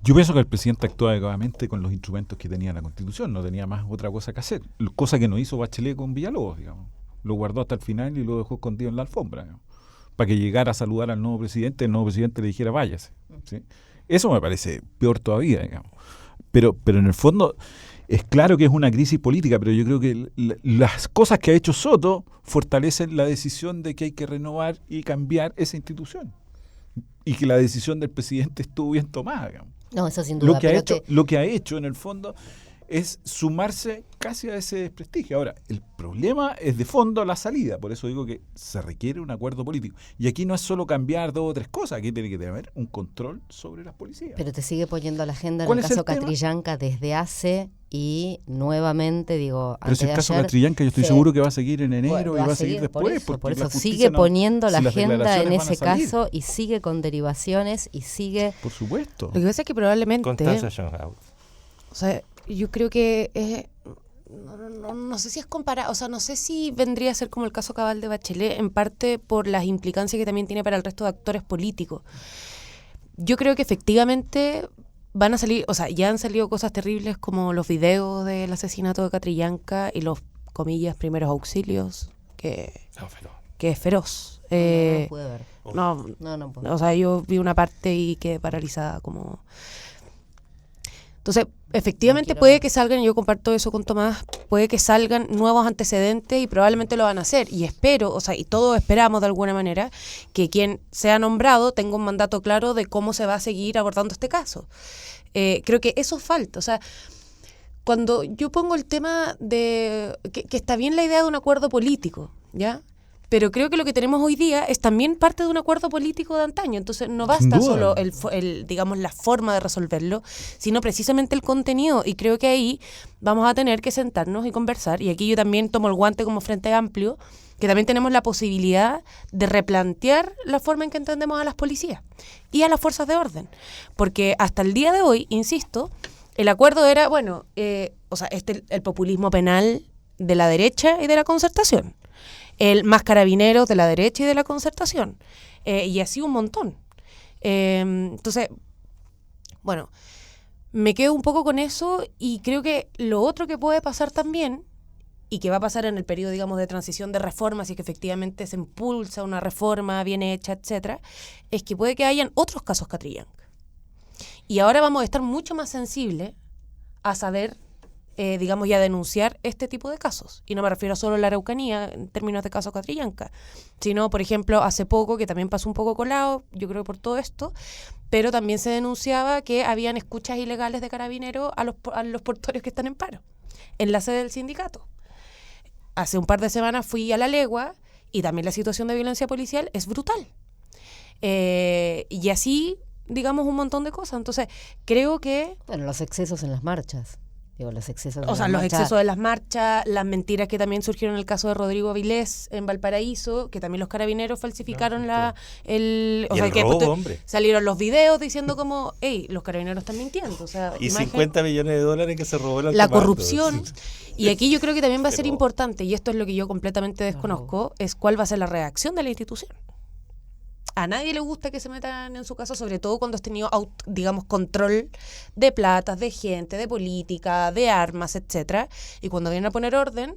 Yo pienso que el presidente actuó adecuadamente con los instrumentos que tenía la Constitución, no tenía más otra cosa que hacer, cosa que no hizo Bachelet con Villalobos, digamos. Lo guardó hasta el final y lo dejó escondido en la alfombra, digamos, para que llegara a saludar al nuevo presidente, el nuevo presidente le dijera váyase, ¿sí? Eso me parece peor todavía, digamos. Pero en el fondo es claro que es una crisis política, pero yo creo que las cosas que ha hecho Soto fortalecen la decisión de que hay que renovar y cambiar esa institución. Y que la decisión del presidente estuvo bien tomada, digamos. No, eso sin duda. Lo que ha hecho en el fondo es sumarse casi a ese desprestigio. Ahora, el problema es de fondo la salida, por eso digo que se requiere un acuerdo político. Y aquí no es solo cambiar 2 o 3 cosas, aquí tiene que haber un control sobre las policías. Pero te sigue poniendo la agenda en el caso Catrillanca desde hace y nuevamente digo... Pero si el caso Catrillanca yo estoy seguro que va a seguir en enero y va a seguir después. Por eso sigue poniendo la agenda en ese caso y sigue con derivaciones y sigue... Por supuesto. Lo que pasa es que probablemente... Constanza Schoenhauer. O sea, yo creo que no sé si es comparado, o sea, no sé si vendría a ser como el caso cabal de Bachelet, en parte por las implicancias que también tiene para el resto de actores políticos. Yo creo que efectivamente van a salir, o sea, ya han salido cosas terribles como los videos del asesinato de Catrillanca y los comillas, primeros auxilios, que No, pero es feroz. No pude ver. No, pude. o sea, yo vi una parte y quedé paralizada como... Entonces, efectivamente puede que salgan, y yo comparto eso con Tomás, puede que salgan nuevos antecedentes y probablemente lo van a hacer. Y espero, o sea, y todos esperamos de alguna manera, que quien sea nombrado tenga un mandato claro de cómo se va a seguir abordando este caso. Creo que eso falta. O sea, cuando yo pongo el tema de que está bien la idea de un acuerdo político, ¿ya? Pero creo que lo que tenemos hoy día es también parte de un acuerdo político de antaño. Entonces no basta solo digamos, la forma de resolverlo, sino precisamente el contenido. Y creo que ahí vamos a tener que sentarnos y conversar. Y aquí yo también tomo el guante como Frente Amplio, que también tenemos la posibilidad de replantear la forma en que entendemos a las policías y a las fuerzas de orden. Porque hasta el día de hoy, insisto, el acuerdo era, bueno, el populismo penal de la derecha y de la Concertación. El más carabineros de la derecha y de la Concertación, y así un montón. Entonces, bueno, me quedo un poco con eso y creo que lo otro que puede pasar también, y que va a pasar en el periodo, digamos, de transición de reformas y que efectivamente se impulsa una reforma bien hecha, etcétera, es que puede que hayan otros casos Catrillanca. Y ahora vamos a estar mucho más sensibles a saber... digamos, y a denunciar este tipo de casos. Y no me refiero solo a la Araucanía en términos de caso Catrillanca, sino, por ejemplo, hace poco, que también pasó un poco colado, yo creo por todo esto, pero también se denunciaba que habían escuchas ilegales de carabineros a los portuarios que están en paro, en la sede del sindicato. Hace un par de semanas fui a La Legua y también la situación de violencia policial es brutal. Y así, digamos, un montón de cosas. Entonces, creo que... Bueno, los excesos en las marchas. Los excesos de o sea, las los marchas. excesos de las marchas, las mentiras que también surgieron en el caso de Rodrigo Avilés en Valparaíso, que también los carabineros falsificaron el robo, hombre. Salieron los videos diciendo como, hey, los carabineros están mintiendo. O sea, y 50 millones de dólares que se robó el la alto corrupción. mando. Y aquí yo creo que también va a ser Pero... importante, y esto es lo que yo completamente desconozco, es cuál va a ser la reacción de la institución. A nadie le gusta que se metan en su caso, sobre todo cuando has tenido, digamos, control de platas, de gente, de política, de armas, etcétera. Y cuando vienen a poner orden,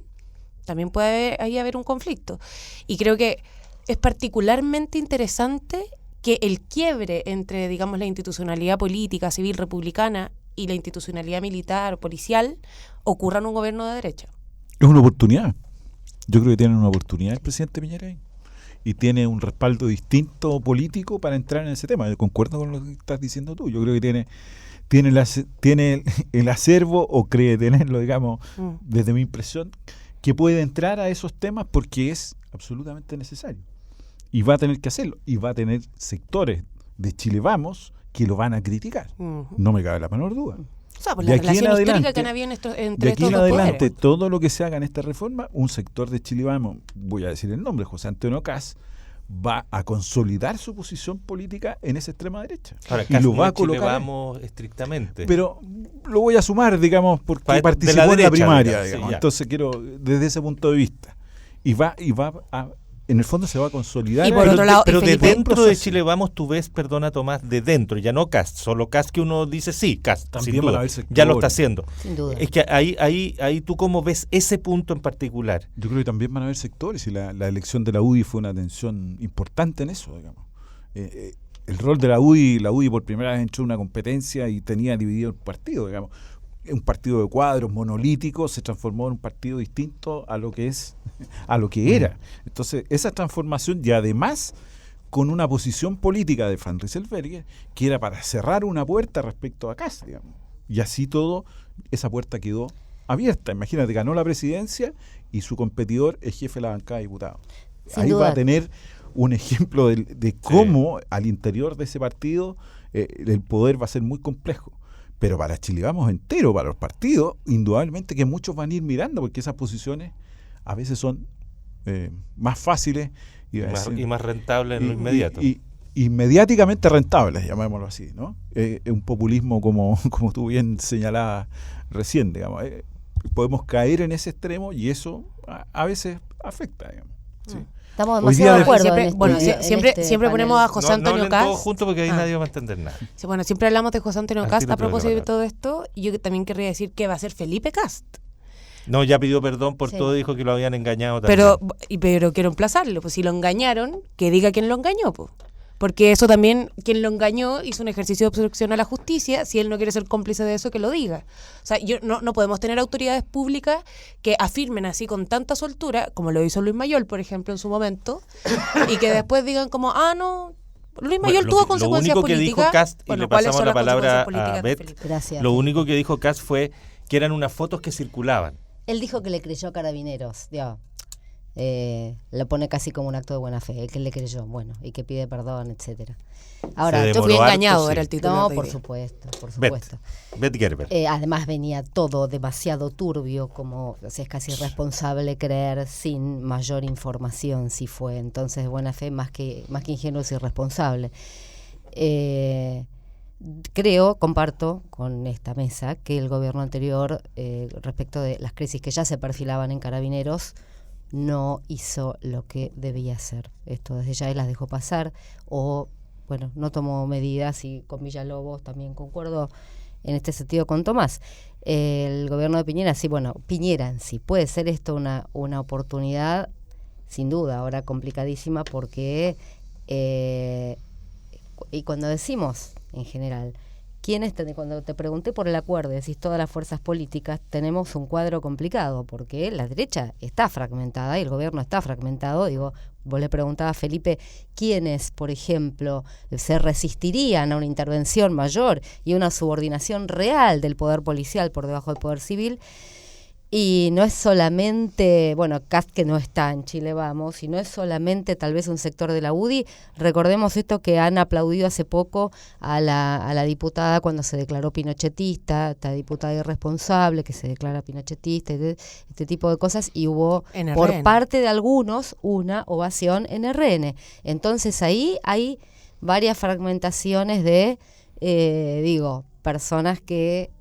también puede ahí haber un conflicto. Y creo que es particularmente interesante que el quiebre entre, digamos, la institucionalidad política, civil, republicana y la institucionalidad militar o policial ocurra en un gobierno de derecha. Es una oportunidad. Yo creo que tienen una oportunidad el presidente Piñera ahí. Y tiene un respaldo distinto político para entrar en ese tema. Yo concuerdo con lo que estás diciendo tú. Yo creo que tiene el acervo, o cree tenerlo, digamos, desde mi impresión, que puede entrar a esos temas porque es absolutamente necesario. Y va a tener que hacerlo. Y va a tener sectores de Chile Vamos que lo van a criticar. No me cabe la menor duda. O sea, por la relación histórica que han habido entre de aquí en adelante, todo lo que se haga en esta reforma, un sector de Chile Vamos, voy a decir el nombre, José Antonio Kast, va a consolidar su posición política en esa extrema derecha. Ahora, y lo va a colocar. Vamos estrictamente. Pero lo voy a sumar, digamos, porque participó en la primaria, digamos. Sí, entonces quiero, desde ese punto de vista. Y va a en el fondo se va a consolidar. Y por otro lado, pero de Felipe, dentro de Chile Vamos, tú ves, perdona Tomás, de dentro, ya no Kast, solo Kast que uno dice sí, Kast, también sin duda, ya lo está haciendo. Sin duda. Es que ahí tú cómo ves ese punto en particular. Yo creo que también van a haber sectores, y la elección de la UDI fue una tensión importante en eso, digamos. El rol de la UDI por primera vez entró en una competencia y tenía dividido el partido, digamos. Un partido de cuadros monolítico se transformó en un partido distinto a lo que era. Entonces, esa transformación, y además con una posición política de Van Rieselberghe que era para cerrar una puerta respecto a Kast, digamos. Y así todo, esa puerta quedó abierta. Imagínate, ganó la presidencia y su competidor es jefe de la bancada de diputados. Sin Ahí duda. va a tener un ejemplo de cómo al interior de ese partido el poder va a ser muy complejo. Pero para Chile Vamos entero, para los partidos, indudablemente que muchos van a ir mirando, porque esas posiciones a veces son más fáciles y más rentables en lo inmediato. Y mediáticamente rentables, llamémoslo así, ¿no? Un populismo como tú bien señalabas recién, digamos. Podemos caer en ese extremo y eso a veces afecta, digamos. Sí. Estamos demasiado de acuerdo. Siempre ponemos a José Antonio Kast. Todos juntos porque ahí nadie va a entender nada. Sí, bueno, siempre hablamos de José Antonio Kast a propósito de todo esto. Y yo también querría decir que va a ser Felipe Kast. No, ya pidió perdón por Sí. todo, dijo que lo habían engañado también. Pero quiero emplazarlo, pues si lo engañaron, que diga quién lo engañó, pues. Porque eso también, quien lo engañó hizo un ejercicio de obstrucción a la justicia. Si él no quiere ser cómplice de eso, que lo diga. O sea, no podemos tener autoridades públicas que afirmen así con tanta soltura, como lo hizo Luis Mayol, por ejemplo, en su momento, y que después digan como, no, Luis Mayol tuvo consecuencias lo único que políticas. dijo Cast, y Bueno, le ¿cuáles pasamos son la las palabra consecuencias políticas a de Beth, Felipe? Gracias. lo único que dijo Cast fue que eran unas fotos que circulaban. Él dijo que le creyó a Carabineros, lo pone casi como un acto de buena fe, el que le creyó, bueno, y que pide perdón, etcétera. Ahora, Se yo fui demoró engañado, harto, era sí. el título. no, de por hoy día. supuesto, por Beth, supuesto. Beth Gerber. Además venía todo demasiado turbio, como o sea, es casi irresponsable creer sin mayor información si fue entonces de buena fe más que ingenuo es irresponsable. Comparto con esta mesa que el gobierno anterior, respecto de las crisis que ya se perfilaban en Carabineros, no hizo lo que debía hacer. Esto desde ya él las dejó pasar o, bueno, no tomó medidas, y con Villalobos también concuerdo en este sentido con Tomás. El gobierno de Piñera, sí, bueno, Piñera en sí, puede ser esto una oportunidad, sin duda, ahora complicadísima porque, y cuando decimos en general, cuando te pregunté por el acuerdo, decís todas las fuerzas políticas, tenemos un cuadro complicado, porque la derecha está fragmentada y el gobierno está fragmentado. Digo, vos le preguntabas a Felipe, ¿quiénes, por ejemplo, se resistirían a una intervención mayor y una subordinación real del poder policial por debajo del poder civil? Y no es solamente, Cast, que no está en Chile Vamos, y no es solamente tal vez un sector de la UDI. Recordemos esto que han aplaudido hace poco a la diputada cuando se declaró pinochetista, esta diputada irresponsable que se declara pinochetista, este tipo de cosas, y hubo En por RN. parte de algunos una ovación en RN. Entonces ahí hay varias fragmentaciones de, personas que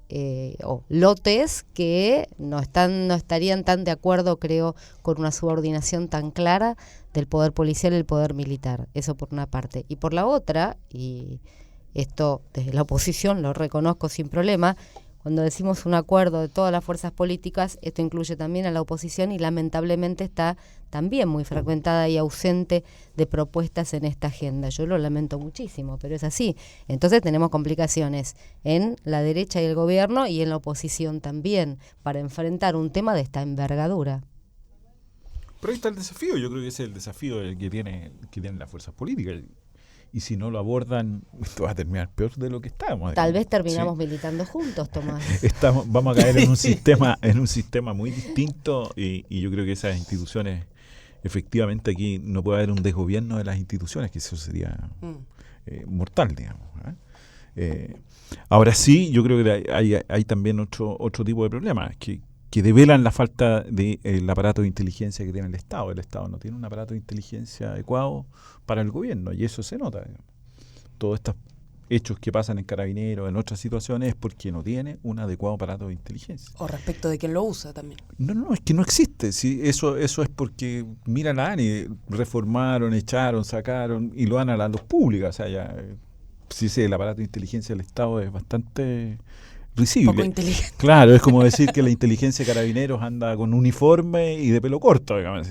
o lotes que no estarían tan de acuerdo, creo, con una subordinación tan clara del poder policial y el poder militar. Eso por una parte. Y por la otra, y esto desde la oposición lo reconozco sin problema, cuando decimos un acuerdo de todas las fuerzas políticas, esto incluye también a la oposición y lamentablemente está también muy fragmentada y ausente de propuestas en esta agenda. Yo lo lamento muchísimo, pero es así. Entonces tenemos complicaciones en la derecha y el gobierno y en la oposición también para enfrentar un tema de esta envergadura. Pero ahí está el desafío, yo creo que ese es el desafío que tienen las fuerzas políticas. Y si no lo abordan, esto va a terminar peor de lo que estamos. Tal vez terminamos Sí. militando juntos, Tomás. Vamos a caer en un sistema muy distinto y yo creo que esas instituciones, efectivamente aquí no puede haber un desgobierno de las instituciones, que eso sería mortal, digamos. Ahora sí, yo creo que hay también otro tipo de problemas que develan la falta del aparato de inteligencia que tiene el Estado. El Estado no tiene un aparato de inteligencia adecuado para el gobierno, y eso se nota. Todos estos hechos que pasan en Carabineros, en otras situaciones, es porque no tiene un adecuado aparato de inteligencia. O respecto de quién lo usa también. No, es que no existe. ¿Sí? Eso es porque, mira la ANI, reformaron, echaron, sacaron y lo dan a la luz pública. O sea, ya, el aparato de inteligencia del Estado es bastante risible. Poco inteligente. Claro, es como decir que la inteligencia de Carabineros anda con uniforme y de pelo corto, digamos.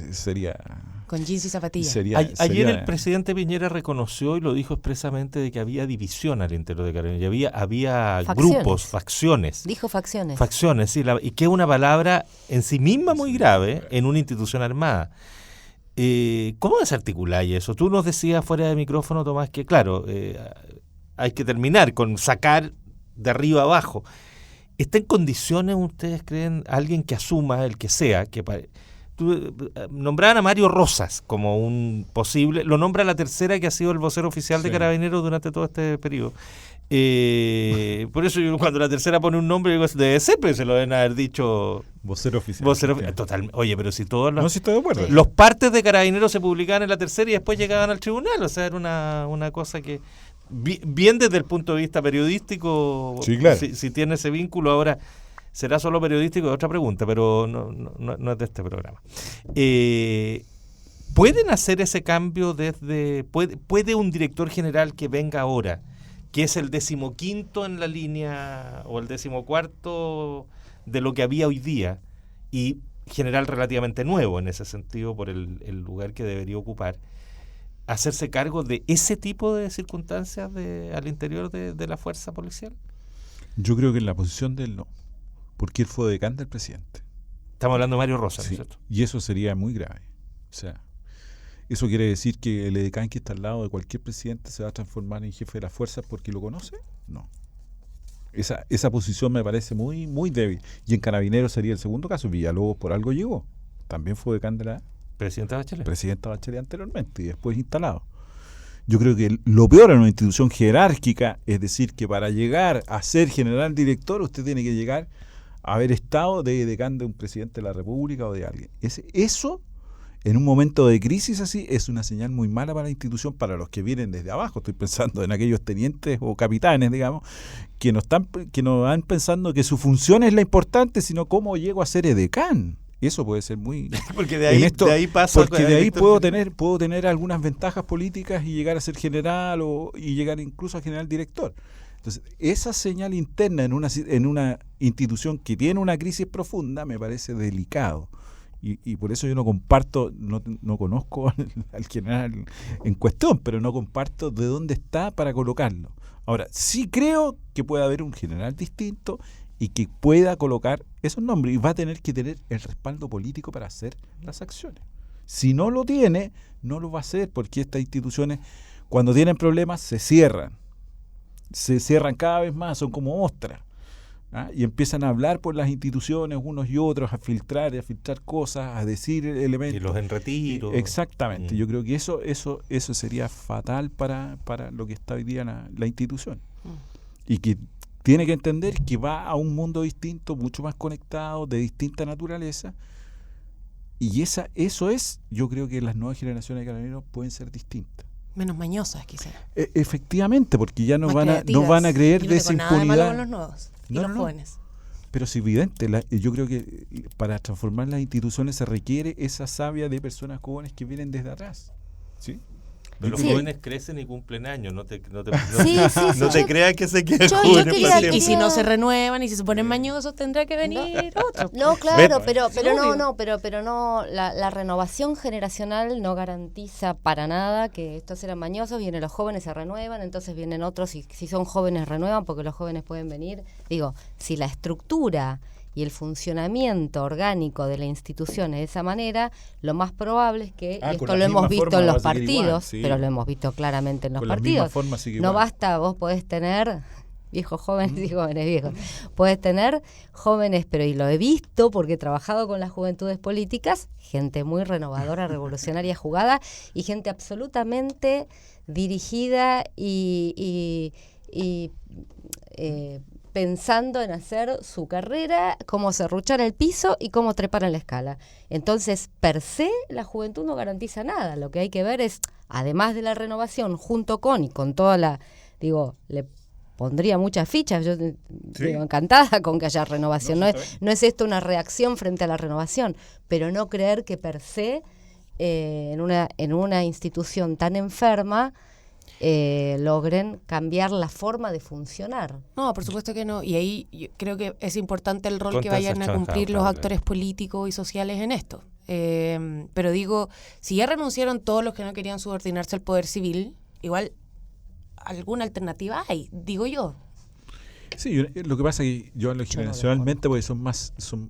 Con jeans y zapatillas. Ayer el presidente Piñera reconoció y lo dijo expresamente de que había división al interior de Carabineros. Y había Facciones. grupos, facciones. Dijo facciones. Facciones, sí, y que es una palabra en sí misma muy grave en una institución armada. ¿Cómo desarticuláis eso? Tú nos decías fuera de micrófono, Tomás, que claro, hay que terminar con sacar de arriba abajo. ¿Está en condiciones, ustedes creen, alguien que asuma, el que sea, nombraban a Mario Rosas como un posible, lo nombra la tercera que ha sido el vocero oficial de Carabineros durante todo este periodo? Por eso yo, cuando la tercera pone un nombre, digo, debe ser, pero se lo deben haber dicho vocero oficial. Total. Oye, pero si todos No, sí estoy de acuerdo. los partes de Carabineros se publicaban en la tercera y después llegaban al tribunal, o sea, era una cosa que bien desde el punto de vista periodístico, sí, claro. si tiene ese vínculo. Ahora será solo periodístico, es otra pregunta, pero no es de este programa. ¿Pueden hacer ese cambio puede un director general que venga ahora, que es el 15º en la línea o el 14º de lo que había hoy día, y general relativamente nuevo en ese sentido por el lugar que debería ocupar, hacerse cargo de ese tipo de circunstancias al interior de la fuerza policial? Yo creo que en la posición de él no, porque él fue decán del presidente. Estamos hablando de Mario Rosas, Sí, ¿no es cierto? y eso sería muy grave. O sea, ¿eso quiere decir que el edecán que está al lado de cualquier presidente se va a transformar en jefe de las fuerzas porque lo conoce? No. Esa posición me parece muy, muy débil. Y en Carabineros sería el segundo caso. Villalobos por algo llegó. También fue decán de la Presidenta Bachelet. presidenta Bachelet anteriormente y después instalado. Yo creo que lo peor en una institución jerárquica es decir que para llegar a ser general director usted tiene que llegar a haber estado de decán de un presidente de la República o de alguien. Eso, en un momento de crisis así, es una señal muy mala para la institución, para los que vienen desde abajo. Estoy pensando en aquellos tenientes o capitanes, digamos, que no van pensando que su función es la importante, sino cómo llego a ser edecán. Eso puede ser muy... Porque de ahí pasa... Porque de ahí puedo tener algunas ventajas políticas y llegar a ser general y llegar incluso a general director. Entonces, esa señal interna en una institución que tiene una crisis profunda me parece delicado. Y por eso yo no comparto, no conozco al general en cuestión, pero no comparto de dónde está para colocarlo. Ahora, sí creo que puede haber un general distinto y que pueda colocar esos nombres y va a tener que tener el respaldo político para hacer las acciones. Si no lo tiene, no lo va a hacer porque estas instituciones, cuando tienen problemas, se cierran cada vez más, son como ostras. Y empiezan a hablar por las instituciones unos y otros, a filtrar cosas, a decir elementos. Y los en retiro. Exactamente. Yo creo que eso sería fatal para lo que está hoy día la institución. Y que tiene que entender que va a un mundo distinto, mucho más conectado, de distinta naturaleza. Y eso es, yo creo que las nuevas generaciones de carabineros pueden ser distintas. Menos mañosas, quizás. Efectivamente, porque ya no Más van a creativas. creer Yo de no esa tengo nada de malo impunidad. con los nuevos y los jóvenes. Pero es evidente, yo creo que para transformar las instituciones se requiere esa savia de personas jóvenes que vienen desde atrás. ¿Sí? Pero los Sí. jóvenes crecen y cumplen años, no te Sí, sí, no te creas que se quedan yo jóvenes quería- para Y siempre. si no se renuevan y si se ponen mañosos, tendrá que venir otro. No, claro, Ven. pero obvio. no, la renovación generacional no garantiza para nada que estos eran mañosos, vienen los jóvenes, se renuevan, entonces vienen otros y si son jóvenes renuevan porque los jóvenes pueden venir. Digo, si la estructura y el funcionamiento orgánico de la institución es de esa manera, lo más probable es que, y con esto la lo hemos misma visto forma en va los a seguir partidos, igual, sí. pero lo hemos visto claramente en los Con la misma partidos. forma sigue No igual. basta, vos podés tener viejos jóvenes y jóvenes viejos. Podés tener jóvenes, pero y lo he visto porque he trabajado con las juventudes políticas, gente muy renovadora, revolucionaria, jugada, y gente absolutamente dirigida y pensando en hacer su carrera, cómo serruchar el piso y cómo trepar en la escala. Entonces, per se, la juventud no garantiza nada. Lo que hay que ver es, además de la renovación, junto con y con toda la, le pondría muchas fichas, yo digo, encantada con que haya renovación. No es esto una reacción frente a la renovación, pero no creer que per se, en una institución tan enferma, logren cambiar la forma de funcionar. No, por supuesto que no. Y ahí yo creo que es importante el rol que Constanza vayan a Chanjao, cumplir los claro. actores políticos y sociales en esto. Pero digo, si ya renunciaron todos los que no querían subordinarse al poder civil, igual alguna alternativa hay, digo yo. Sí, lo que pasa es que yo hablo generacionalmente porque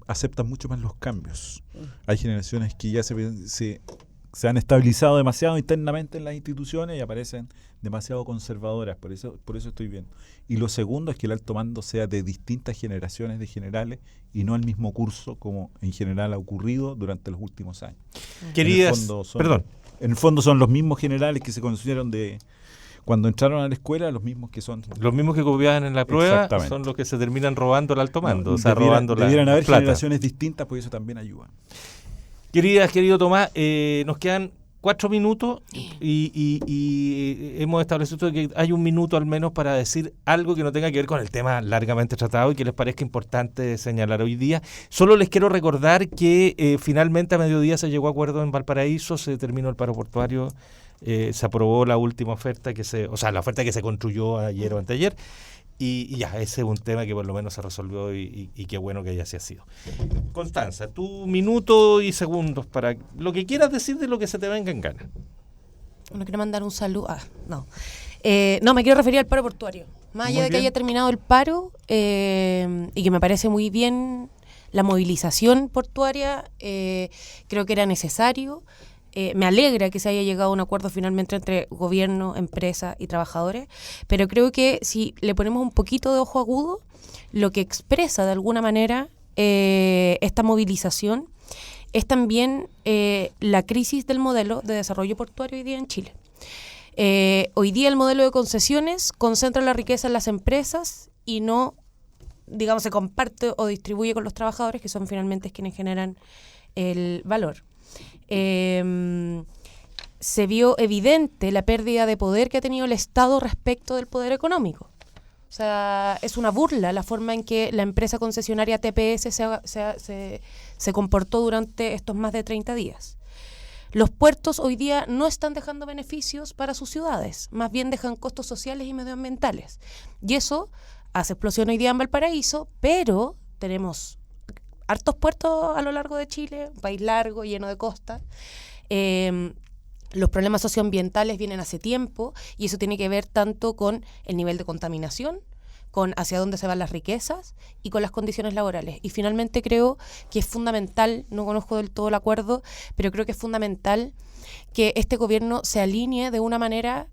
aceptan mucho más los cambios. Hay generaciones que ya se han estabilizado demasiado internamente en las instituciones y aparecen demasiado conservadoras, por eso estoy viendo. Y lo segundo es que el alto mando sea de distintas generaciones de generales y no el mismo curso como en general ha ocurrido durante los últimos años. Queridas, perdón. En el fondo son los mismos generales que se conocieron cuando entraron a la escuela, los mismos que copiaban en la prueba Exactamente. son los que se terminan robando el alto mando, debieran haber plata. generaciones distintas, porque eso también ayuda. Querido Tomás, nos quedan 4 minutos y hemos establecido que hay un minuto al menos para decir algo que no tenga que ver con el tema largamente tratado y que les parezca importante señalar hoy día. Solo les quiero recordar que finalmente a mediodía se llegó a acuerdo en Valparaíso, se terminó el paro portuario, se aprobó la última oferta la oferta que se construyó ayer o anteayer. Y ya, ese es un tema que por lo menos se resolvió y qué bueno que haya sido. Constanza, tu minuto y segundos para lo que quieras decir de lo que se te venga en gana. Bueno, quiero mandar un saludo. No, me quiero referir al paro portuario. Más allá de que haya terminado el paro y que me parece muy bien la movilización portuaria, creo que era necesario. Me alegra que se haya llegado a un acuerdo finalmente entre gobierno, empresa y trabajadores, pero creo que si le ponemos un poquito de ojo agudo, lo que expresa de alguna manera esta movilización es también la crisis del modelo de desarrollo portuario hoy día en Chile. Hoy día el modelo de concesiones concentra la riqueza en las empresas y no, digamos, se comparte o distribuye con los trabajadores, que son finalmente quienes generan el valor. Se vio evidente la pérdida de poder que ha tenido el Estado respecto del poder económico. O sea, es una burla la forma en que la empresa concesionaria TPS se comportó durante estos más de 30 días. Los puertos hoy día no están dejando beneficios para sus ciudades, más bien dejan costos sociales y medioambientales. Y eso hace explosión hoy día en Valparaíso, pero tenemos hartos puertos a lo largo de Chile, un país largo, lleno de costas. Los problemas socioambientales vienen hace tiempo y eso tiene que ver tanto con el nivel de contaminación, con hacia dónde se van las riquezas y con las condiciones laborales. Y finalmente creo que es fundamental, no conozco del todo el acuerdo, pero creo que es fundamental que este gobierno se alinee de alguna manera,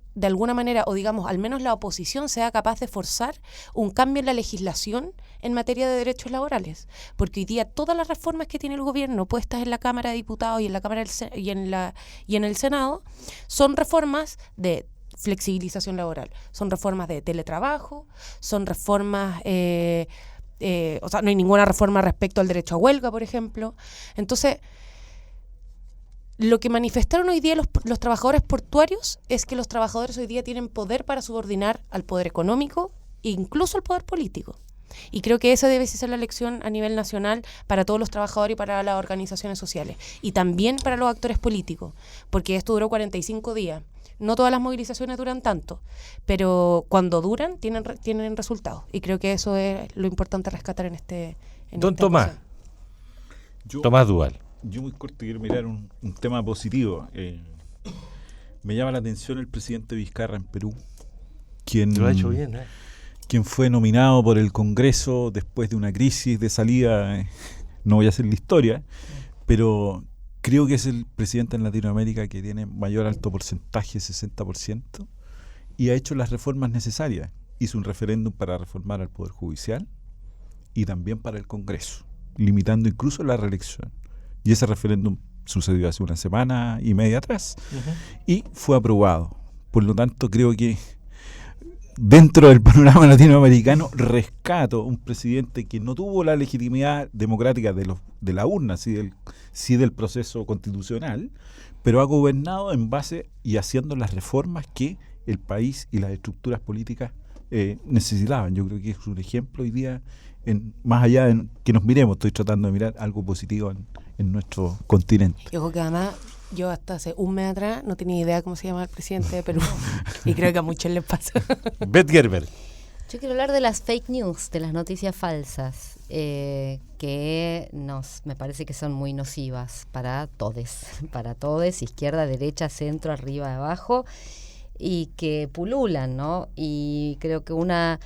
o digamos, al menos la oposición sea capaz de forzar un cambio en la legislación en materia de derechos laborales. Porque hoy día todas las reformas que tiene el gobierno puestas en la Cámara de Diputados y en la Cámara y en el Senado son reformas de flexibilización laboral, son reformas de teletrabajo, son reformas, no hay ninguna reforma respecto al derecho a huelga, por ejemplo. Entonces, lo que manifestaron hoy día los trabajadores portuarios es que los trabajadores hoy día tienen poder para subordinar al poder económico e incluso al poder político. Y creo que esa debe ser la lección a nivel nacional para todos los trabajadores y para las organizaciones sociales. Y también para los actores políticos, porque esto duró 45 días. No todas las movilizaciones duran tanto, pero cuando duran tienen resultados. Y creo que eso es lo importante a rescatar en Don Tomás. Tomás Duval. Yo muy corto quiero mirar un tema positivo. Me llama la atención el presidente Vizcarra en Perú, quien lo ha hecho bien, quien fue nominado por el Congreso después de una crisis de salida. No voy a hacer la historia, pero creo que es el presidente en Latinoamérica que tiene mayor alto porcentaje, 60%, y ha hecho las reformas necesarias. Hizo un referéndum para reformar al Poder Judicial y también para el Congreso, limitando incluso la reelección. Y ese referéndum sucedió hace una semana y media atrás y fue aprobado. Por lo tanto, creo que dentro del panorama latinoamericano rescato un presidente que no tuvo la legitimidad democrática de la urna, sí del proceso constitucional, pero ha gobernado en base y haciendo las reformas que el país y las estructuras políticas necesitaban. Yo creo que es un ejemplo hoy día, más allá de que nos miremos, estoy tratando de mirar algo positivo en nuestro continente. Yo creo que además, yo hasta hace un mes atrás no tenía idea cómo se llama el presidente de Perú y creo que a muchos les pasa. Beth Gerber. Yo quiero hablar de las fake news, de las noticias falsas, que me parece que son muy nocivas para todes, izquierda, derecha, centro, arriba, abajo, y que pululan, ¿no? Y creo que una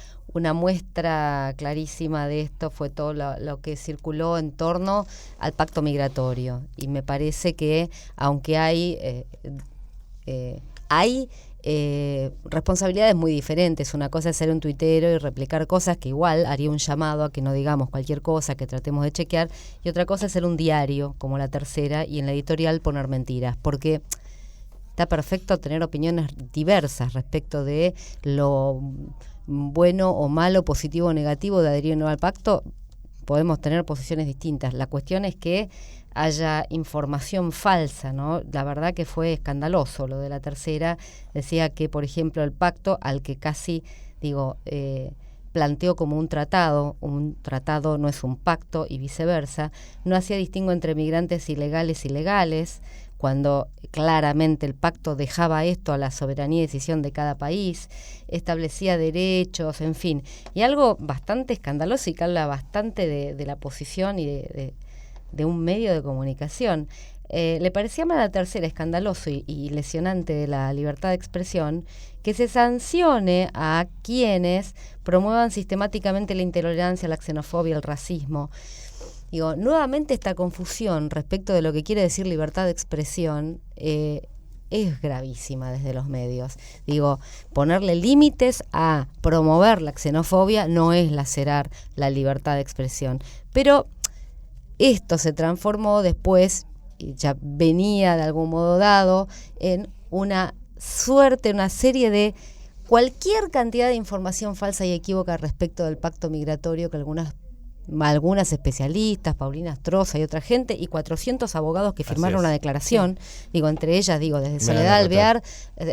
muestra clarísima de esto fue todo lo que circuló en torno al pacto migratorio. Y me parece que, aunque hay responsabilidades muy diferentes, una cosa es ser un tuitero y replicar cosas, que igual haría un llamado a que no digamos cualquier cosa, que tratemos de chequear, y otra cosa es ser un diario como La Tercera y en la editorial poner mentiras, porque está perfecto tener opiniones diversas respecto de lo bueno o malo, positivo o negativo de adherir o no al pacto. Podemos tener posiciones distintas. La cuestión es que haya información falsa, ¿no? La verdad que fue escandaloso lo de La Tercera. Decía que, por ejemplo, el pacto, al que casi, planteó como un tratado no es un pacto y viceversa, no hacía distingo entre migrantes ilegales y legales, cuando claramente el pacto dejaba esto a la soberanía y decisión de cada país, establecía derechos, en fin, y algo bastante escandaloso y que habla bastante de la posición y de un medio de comunicación. Le parecía mal a la tercera, escandaloso y lesionante de la libertad de expresión, que se sancione a quienes promuevan sistemáticamente la intolerancia, la xenofobia, el racismo. Digo, nuevamente esta confusión respecto de lo que quiere decir libertad de expresión es gravísima desde los medios. Digo, ponerle límites a promover la xenofobia no es lacerar la libertad de expresión. Pero esto se transformó después, y ya venía de algún modo dado, en una serie de cualquier cantidad de información falsa y equívoca respecto del pacto migratorio que algunas especialistas, Paulina Astroza y otra gente, y 400 abogados que firmaron una declaración, entre ellas, desde Soledad Alvear,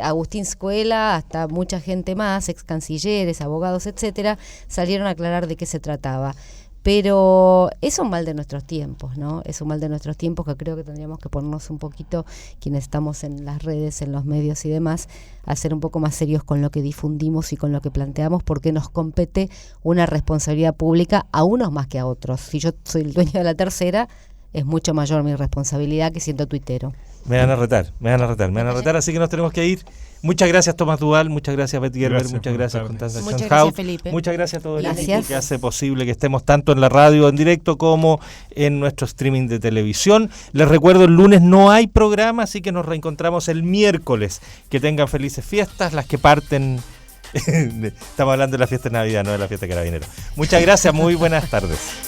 Agustín Scuela, hasta mucha gente más, ex cancilleres, abogados, etcétera, salieron a aclarar de qué se trataba. Pero es un mal de nuestros tiempos, ¿no? Es un mal de nuestros tiempos que creo que tendríamos que ponernos un poquito, quienes estamos en las redes, en los medios y demás, a ser un poco más serios con lo que difundimos y con lo que planteamos, porque nos compete una responsabilidad pública a unos más que a otros. Si yo soy el dueño de la tercera, es mucho mayor mi responsabilidad que siendo tuitero. Me van a retar, así que nos tenemos que ir. Muchas gracias, Tomás Duval, muchas gracias, Betty Gerber, muchas gracias, Constanza Schanhaut, Felipe. Muchas gracias a todo el equipo que hace posible que estemos tanto en la radio en directo como en nuestro streaming de televisión. Les recuerdo, el lunes no hay programa, así que nos reencontramos el miércoles. Que tengan felices fiestas, las que parten. Estamos hablando de la fiesta de Navidad, no de la fiesta de Carabineros. Muchas gracias, muy buenas tardes.